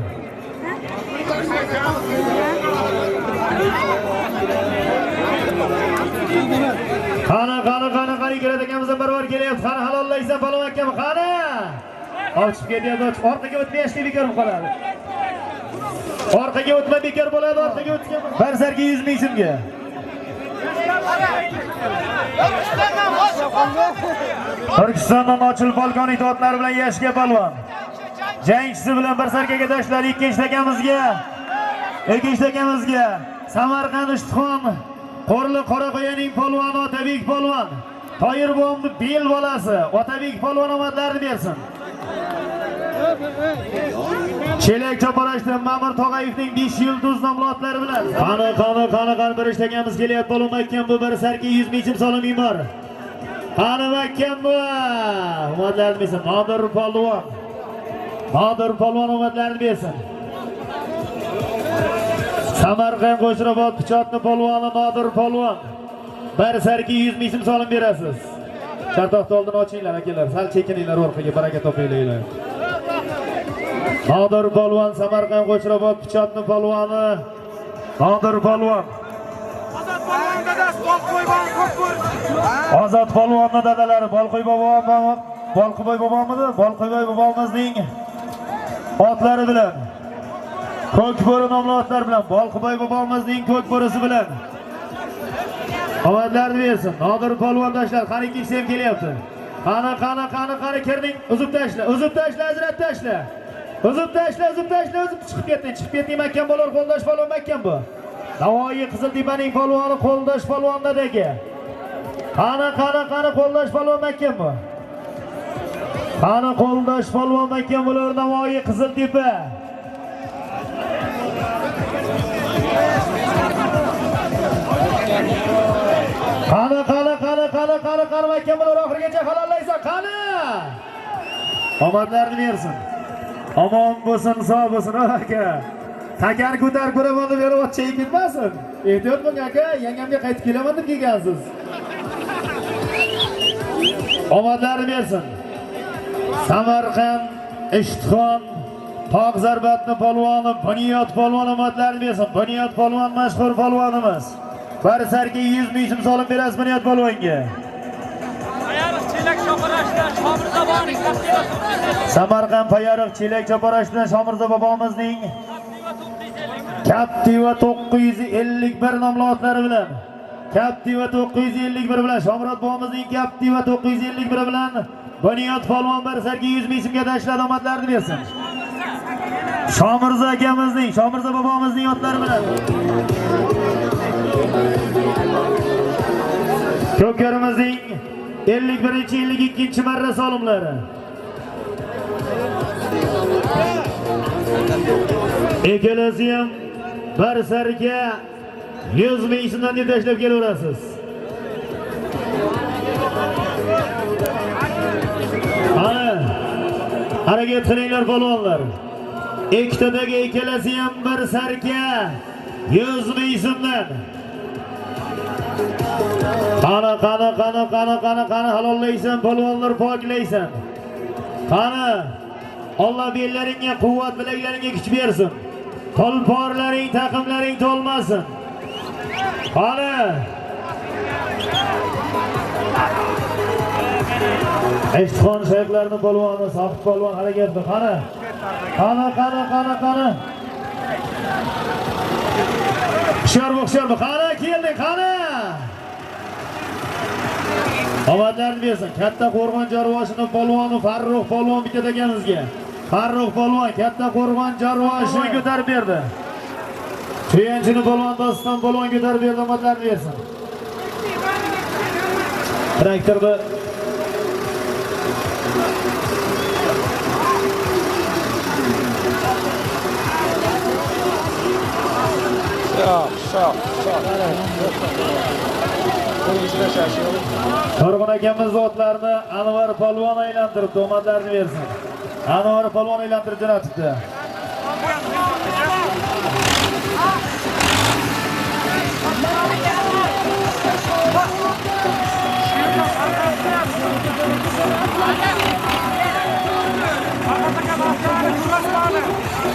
Speaker 1: Qani keladiganimizdan barvar kelyapti. Qani halollaysan palon akam, qani. Ochib ketyapti, orqaga o'tib yashni bekorib qoladi. Orqaga o'tma bekor bo'ladi, orqaga o'tgan. Barsarga 100 ming so'mga. Turkistondan ochilib qolgan itoatlar bilan yashga palvon. Jangchisi bilan Barsarkaga tashladi ikkinchi akamizga. Samarqand Ishtixon Qo'rli Qoraqo'yaning polvoni Otabek polvon. Toyir bo'mni bel bolasi Otabek polvon omadlarini bersin. Chelak choparashdan Ma'mur Tog'ayevning 5 yulduz nomlodlari bilan. Qani bir ishtagamiz kelyapti polvon ekan bu Barsarka 100 ming so'm solim imor. Qani ekan bu. Omadlarini bersin. Nodir polvon omadlarini bersin. Samarqand Qo'shrobod Pichotni polvoni Nodir polvon. Barsarka 100 ming so'm solim berasiz. Shartoqni oldini ochinglar akalar. Sal chekininglar orqaga baraka topinglar. Nodir polvon Samarqand Qo'shrobod Pichotni polvoni Nodir polvon. Ozod polvonni dadalari Bolqo'y bobomizning otlari bilan Ko'kbo'ri nomli otlar bilan Bolqiboy bobomizning Ko'kbo'risi bilan omadlarni bersin. Nodir polvondoshlar, qani ikkinchisi ham kelyapti. Qani kirding, uzib tashla, ajrat tashla. Uzib chiqib ketding makkan bo'lar qo'ldosh polvon makkan bu. Navoiy Qiziltepaning polvoni qo'ldosh polvondadagi. Qani qo'ldosh polvon makkan bu. Qani qo'ldosh polvon makkan bo'lar Navoiy Qiziltepa. Qani makkan bo'lar oxirigacha halollaysan. Qani. Omadlarni bersin. Omon bo'lsin, sog' bo'lsin aka. Takar ko'tarib ko'raman deb berib o'tchayib ketmasin. Ehtiyot bo'ling aka, yangamga qaytib kelaman deb kelgansiz. Omadlarni bersin. Samarqand Ishtixon Toq zarbatni polvoni Buniyot polvon omadlarni bersin. Buniyot polvon mashhur polvonimiz. Barsarka 100 ming so'm solim berasiz Buniyot polvonga. Samarqand Payariq Chelak choparashdan Shomirza bobomizning Captiva 951 nomli otlari bilan Captiva 951 bilan Shomurod bobomizning Captiva 951 bilan Buniyot polvon Barsarka 100 ming so'mga tashladi omadlarini bersin. Shomirza akamizning, Shomirza bobomizning otlari bilan Ko'karimizning 51-52 marra solimlari. Ikkalasi ham Barsarka 100 ming so'mdan deb tashlab kelaverasiz. Harakat qilinglar polvonlar. Ikkitadagi ikkalasi ham Barsarka 100 ming so'mdan. Qani halollaysan polvonlar, poklaysan. Qani Alloh bellaringga quvvat, bilaklaringga kuch bersin. Tolporlaring, taqimlaring to'lmasin. Qani Ishtixon shayxlarning polvoni, sohib polvon harakatda. Qani Sharboq. Qani kelding, qani. Omadlarni bersin. Katta Qo'rg'on Jarvoshining polvoni Farruh polvon bitta akamizga. Farruh polvon Katta Qo'rg'on Jarvoshini ko'tarib berdi. Suyanchini polvon Doston polvon ko'tarib berdi, omadlarni bersin. Traktorda Qo'rg'on akamiz otlarni Anvar polvon aylantirib, omadlarni bersin. Anvar polvon aylantirib jo'natibdi.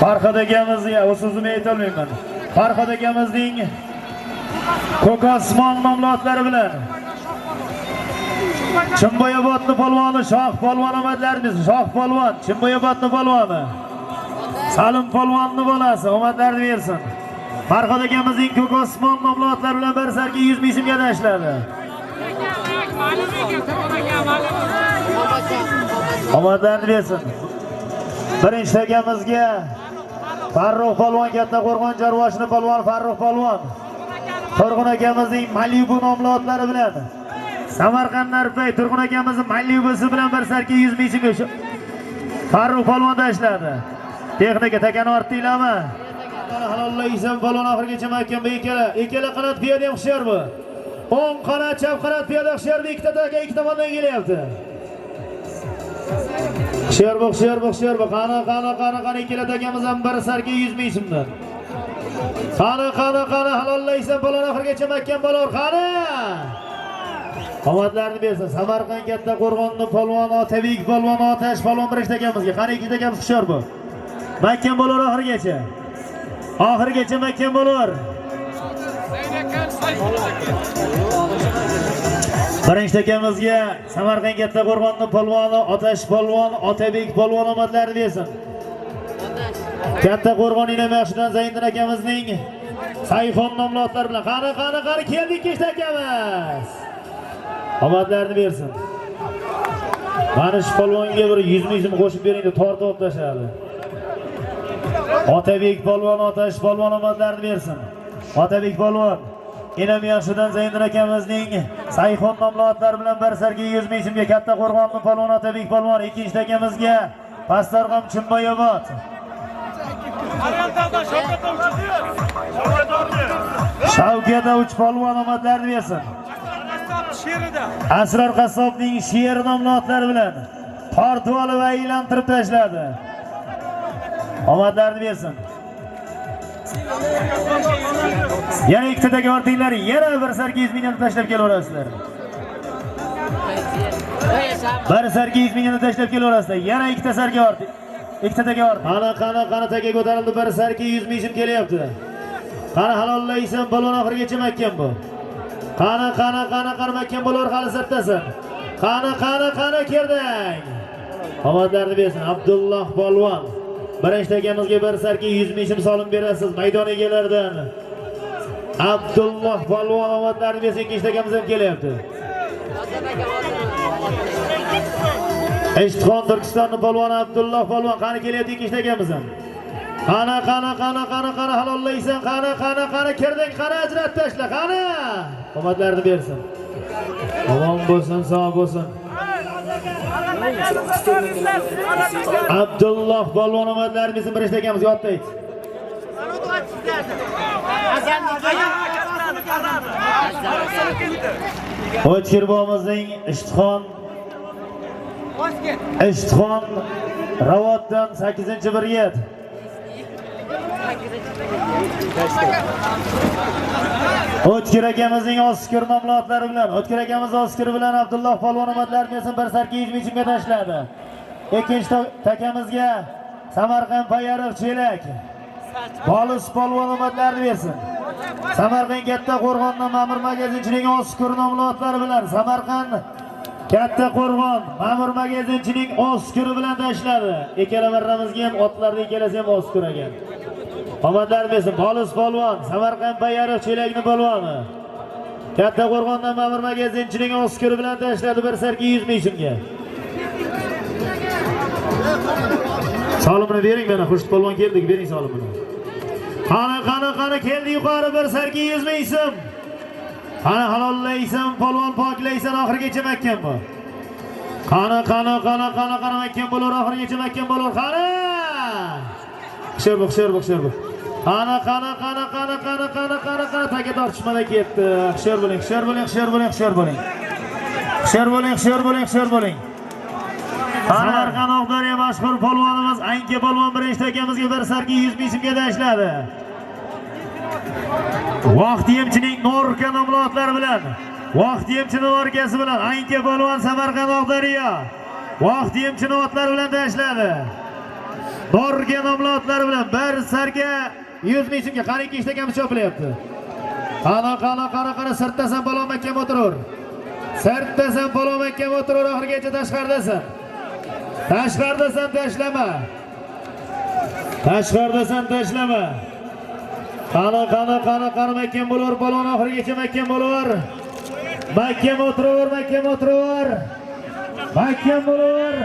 Speaker 1: Farhod akamizga o'zimni aytolmayman. Farhod akamizning Ko'kosmon nomli otlari bilan Chimboyobodni polvoni Shoh polvon omadlarimiz. Shoh polvon Chimboyobodni polvoni Salim polvonni bolasi, omadlarni bersin. Farhod akamizning ko'k osmon nomli otlar bilan bir sarki 100 ming so'mga tashladi. Omadlarni bersin. Birinchi akamizga Farruh polvon katta qo'rg'on jarvoshini polvon Farruh polvon. Turg'un akamizning Malibu nomli otlari bilan Samarqand Narpay Turg'un akamizning Malibusi bilan bir sarki 100 ming so'mga Farruh polvon tashladi. Texnika takani ortdinglarmi? Halollaysan polvon oxirigacha mahkam bu ikkala qanot piyoda ham hushyor bu. O'ng qanot, chap qanot piyoda hushyor bu ikkita taka ikki tomondan kelyapti. Hushyor bu. Qani ikkala takamiz ham bir sarki 100 ming so'mdan. Qani halollaysan polvon oxirigacha mahkam bo'lur. Qani. Omadlarni bersin. Samarqand katta qo'rg'onni polvon Otabek polvon Otash polvon birinchi takamizga. Qani ikki takamiz hushyor bu. Mahkam bo'lur oxirigacha. Oxirigacha mahkam bo'lur. Birinchi takamizga Samarqand katta qo'rg'onni polvoni Otash polvon Otabek polvon omadlarni bersin. Katta qo'rg'on Inamoqshidan Zayndan akamizning Sayxon nomli otlar bilan qani keldik ikki takamiz. Omadlarni bersin. Manish polvonga bir 100 ming so'm qo'shib bering deb tortib tashladi. Otabek polvon Otash polvon omadlarni bersin. Otabek polvon Inamoqshidan Zayndan akamizning Sayxon nomli otlar bilan bir sarki 100 ming so'mga katta qo'rg'onni polvon Otabek polvon ikkinchi takamizga Pastorg'am Chimboyobod. Shavkat Uch polvon omadlarni bersin. Asrar Qassobning Sher nomli otlari bilan tortib olib aylantirib tashladi. Omadlarni bersin. Yana ikkitadagi ortinglar yana bir sarki 100 mingni tashlab kelaverasizlar. Bir sarki 100 mingni tashlab kelaverasizlar. Yana ikkita sarki orting. Ikkitadagi ort. Qani taga ko'tarildi, bir sarki 100 ming so'm kelyapti. Qani halollaysan polvon oxirigacha mahkam bu. Qani mahkam bo'lar hali sirtasin. Qani kirding. Omadlarni bersin. Abdulloh polvon. Birinchi takamizga bir sarki 100 ming so'm solim berasiz maydon egalaridan. Abdulloh polvon omadlarni bersin, ikkinchi takamiz ham kelyapti. Eshitxon Turkistonning polvoni Abdulloh polvon qani kelyapti ikkinchi takamiz ham. Qani halollaysan. Qani kirding, qani ajrat tashla, qani. Omadlarni bersin. Omon bo'lsin, sog' bo'lsin. Abdulloh polvon omadlarni bersin, birinchi takamizga otdi. O'tkir bo'mizning Eshitxon Ravotdan 8-brigad. O'tkir akamizning Oskir nomli otlari bilan O'tkir akamiz Oskir bilan Abdulloh polvon omadlarni bersin, bir sarki 100 ming so'mga tashladi. Ikkinchi takamizga Samarqand Payariq Chelak Bolis polvon omadlarni bersin. Samarqand katta qo'rg'ondan Ma'mur magazinchining Oskir nomli otlari bilan Samarqand katta qo'rg'on Ma'mur magazinchining Oskiri bilan tashladi. Ikkala marramizga ham otlarning ikkalasi ham Oskir ekan. Omadlarni bersin. Bolis polvon Samarqand Payariq Chelakning polvoni katta qo'rg'ondan Ma'mur magazinchining Oskiri bilan tashladi, bir sarki 100 ming so'mga. Solimini bering mana, Xurshid polvon keldik, bering solimini. Qani keldi yuqori, bir sarki 100 ming so'm. Qani halollaysan polvon, poklaysan, oxirigacha mahkam bu. Qani mahkam bo'lar, oxirigacha mahkam bo'lar. Qani Hushyor bu. Qani taga tortishmada ketdi. Hushyor bo'ling. Samarqand Oqdaryo mashhur polvonimiz Anka polvon birinchi takamizga bir sarki 100 ming so'mga tashladi. Vaqt yemchining Norka nomli otlari bilan Vaqt yemchining Norkasi bilan Anka polvon Samarqand Oqdaryo Vaqt yemchining otlari bilan tashladi. Norka nomli otlari bilan bir sarga 100 ming so'mga. Qani ikkinchi takamiz chopilyapti. Qani sirtasan polvon mahkam o'tirur. Oxirigacha tashqaridasan. Tashlama. Tashqaridasan tashlama. Qani mahkam bo'lar, balon oxirigacha mahkam bo'lar. Mahkam o'tiraver. Mahkam bo'lar.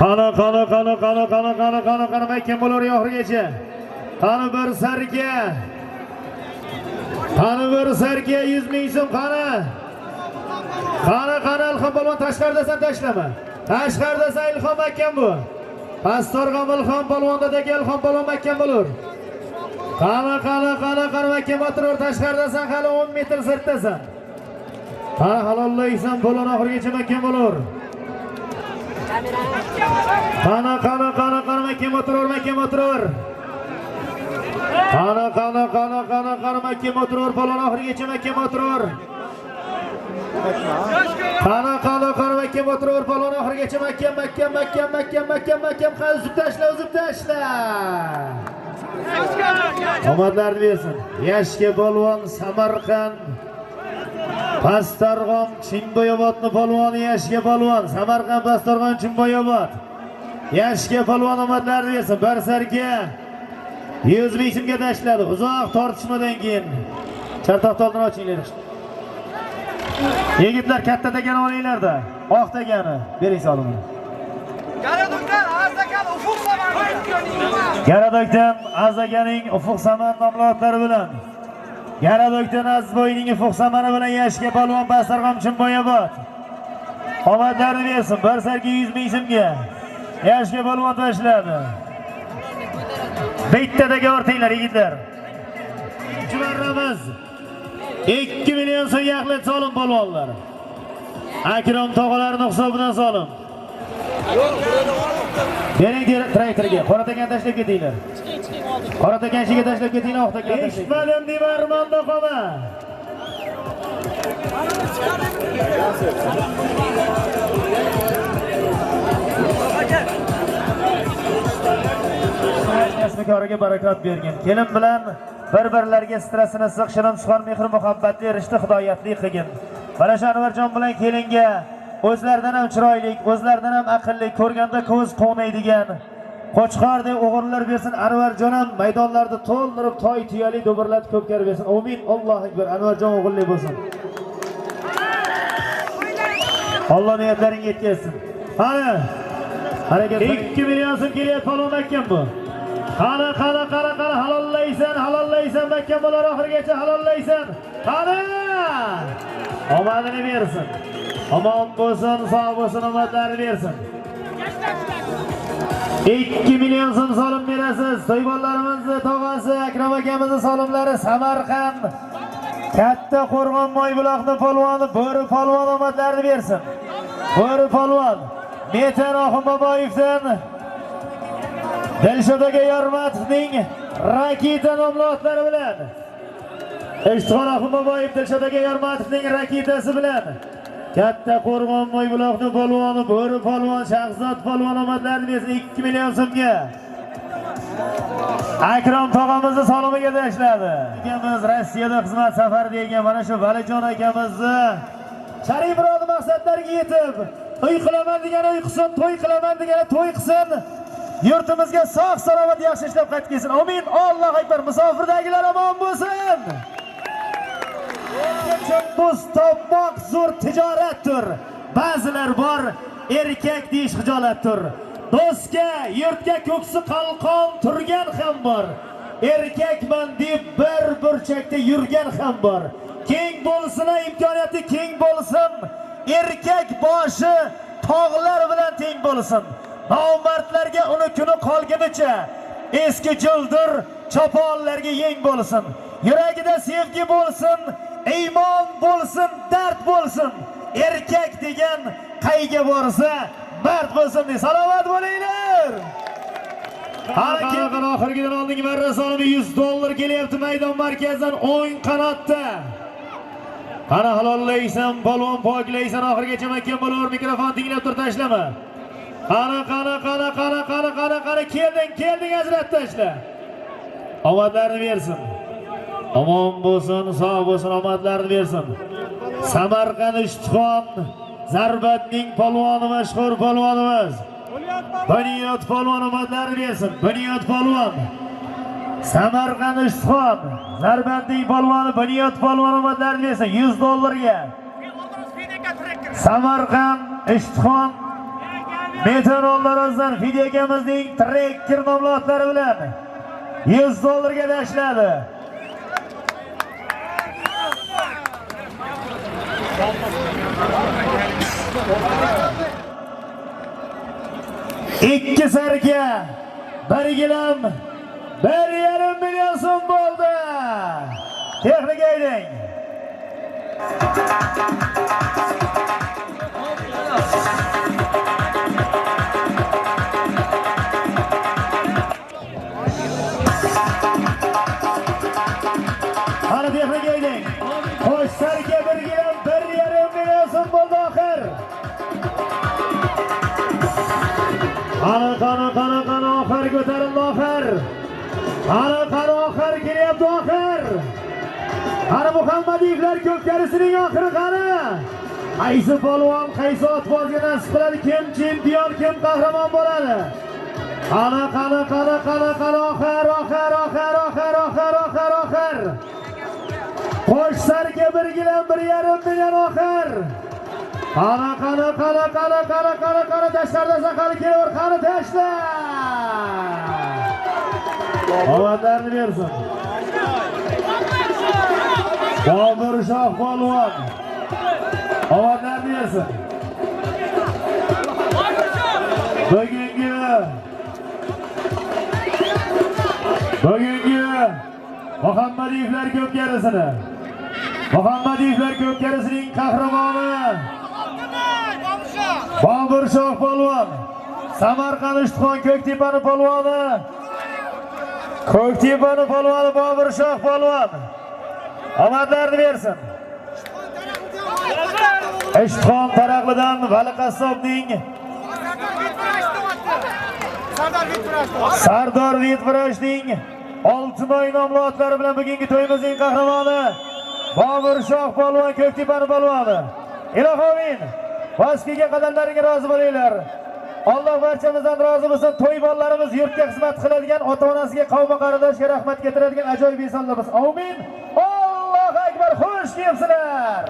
Speaker 1: Qani mahkam bo'lar oxirigacha. Qani bir sarga 100 ming so'm qani. Qani Ilhom polvon tashqaridasan tashlama. Tashqaridasan Ilhom mahkam bu. Pastorg'am Ilhom polvondagi Ilhom polvon mahkam bo'lar. Qani mahkam o'tirar tashqaridasan hali 10 metr sirtdasan. Ha halollaysan polvon oxirigacha mahkam bo'lar. Qani mahkam o'tirar. Qani mahkam o'tirar polvon oxirigacha mahkam o'tirar. Qani mahkam o'tirar polvon oxirigacha mahkam uzib tashla. Omadlarni bersin. Yashga polvon Samarqand Pastarg'om Chimboyobodni polvoni Yashga polvon Samarqand Pastarg'om Chimboyobod. Yashga polvon omadlarni bersin. Barsarga 100 ming so'mga tashladi. Uzoq tortishmadan keyin chartoqtoldan ochinglar. Yigitlar katta degani olinglarda. Oq degani bering solimni. Garadokdan Azaganing Ufuq Saman nomlodlari bilan Garadokdan Azboyning Ufuq Samani bilan Yashga polvon Pastarg'om Chimboyobod. Omadlarni bersin. Barsarga 100 ming so'mga Yashga polvon tashladi. Bittadagi ortinglar yigitlar. Chivaramiz. 2 million so'm yaxlit solim polvonlar. Akrom tog'alarining hisobidan solim. Bering traktorga, qora takan tashlab ketinglar. Qora takan shiga tashlab ketinglar, oq takan tashlab. Eshitmadim demarmanda qoma. Kasbkoriga barakat bergin. Kelin bilan bir-birlariga stressini siq, shirin suxan, mehr muhabbatli, rishta hidoyatli qilgin. Mana shu Anvarjon bilan kelinga o'zlaridan ham chiroyli, o'zlaridan ham aqlli, ko'rganda ko'z quvnaydigan qo'chqordek o'g'irlar bersin. Anvarjon ham maydonlarda to'ldirib toy tuyali do'birlatib ko'pkar bersin. Amin. Allohu akbar. Anvarjon o'g'illi bo'lsin. Alloh niyatlaringga yetkazsin. Qani harakat 2 million so'm kelyapti polvon mahkam bu. Qani halollaysan mahkam bo'lar oxirigacha halollaysan. Qani omadini bersin. Omon bo'lsin, sog' bo'lsin, omadlarni bersin. 2 million so'm solim berasiz. To'ybollarimizni tog'asi Akram akamizni solimlari Samarqand Katta Qo'rg'on Moybuloqning polvoni Bo'ri polvon omadlarni bersin. Bo'ri polvon Metan Oxun Boboyevdan Dilshodaga Yormatovning raketa nomlodlari bilan Eshitxon Oxun Boboyev Dilshodaga Yormatovning raketasi bilan Katta Qo'rg'on Moybuloqning polvoni Bo'ri polvon Shahzod polvon omadlarni bersin. 2 million so'mga Akrom tog'amizni solimiga tashladi. Akamiz Rossiyada xizmat safari degan mana shu Valijon akamizni Sharif murodi maqsadlariga yetib, to'y qilaman degani uy qilsin, to'y qilaman degani to'y qilsin. Yurtimizga sog' salomat yaxshi ishlab qaytib kelsin. Amin. Allohu akbar. Musofirdagilar omon bo'lsin. Do'st topmoq zo'r tijoratdir. Ba'zilar bor, erkak deyish xijolatdir. Do'stga, yurtga ko'ksi qalqon turgan ham bor. Erkakman deb bir burchakda yurgan ham bor. Keng bo'lsin, imkoniyati keng bo'lsin. Erkak boshi tog'lar bilan teng bo'lsin. Nomardlarga uni kuni qolganicha eski jildir choponlarga yeng bo'lsin. Yuragida sevgi bo'lsin, iymon bo'lsin, dard bo'lsin. Erkak degan qayga borsa mard bo'lsin deb salomat bo'linglar. Harakatning oxirgidan oldingi marra solimi $100 kelyapti maydon markazidan o'ng qanotda. Qani halollaysan, polvon poklaysan, oxirigacha mahkam bo'lar. Mikrofon tinglab tur, tashlama. Qani kelding ajrat tashla. Omadlarni bersin. Omon bo'lsin, sog' bo'lsin, omadlarni bersin. Samarqand Eshitxon Zarbatning polvoni mashhur polvonimiz. Bunyod polvon omadlarini bersin. Bunyod polvon. Samarqand Ishtixon. Zarbatning polvoni Bunyod polvon omadlarini bersin. $100 ga. Samarqand Ishtixon meteorologlardan Fidekamizning trekker nomlodlari bilan $100 ga tashladi. İkki sarka 1 gilam 1,5 milyon so'm bo'ldi. Texnik ayding. Ana texnik ayding. Xo'sh sarka 1 gilam 1,5 milyon so'm bo'ldi oxir. Qani oxir ko'tarildi oxir. Qani oxir kelyapti oxir. Qani Muhammadiyevlar ko'pkarisining oxiri qani. Qaysi polvon, qaysi otbozga nasib qiladi, kim chempion, kim qahramon bo'ladi? Qani oxir. Qo'sh sarka 1 gilam 1,5 milyon oxir. Qani tashlarda saqali kelaver, qani tashla. Omadlarni bersin. Bobur Shoh polvon. Omadlarni bersin. Bugungi Muhammadiyevlar ko'pkarisining qahramoni Bobur Shoh polvon. Samarqand Ishtixon Ko'ktepani polvoni. Bobur Shoh polvon. Omadlarni bersin. Ishtixon Taraqlidan Vali Qassobning Sardor Vitvrashning Oltinoy nomli otlari bilan bugungi to'yimizning qahramoni Bobur Shoh polvon Ko'ktepani polvoni. Ilohomin Vaskiga qadamlariga rozi bo'linglar. Alloh barchamizdan rozi bo'lsin. To'y bolalarimiz yurtga xizmat qiladigan, ota-onasiga, qavm qarindoshga rahmat keltiradigan ajoyib insonlarmiz. Amin. Allohu akbar. Xush kelibsizlar.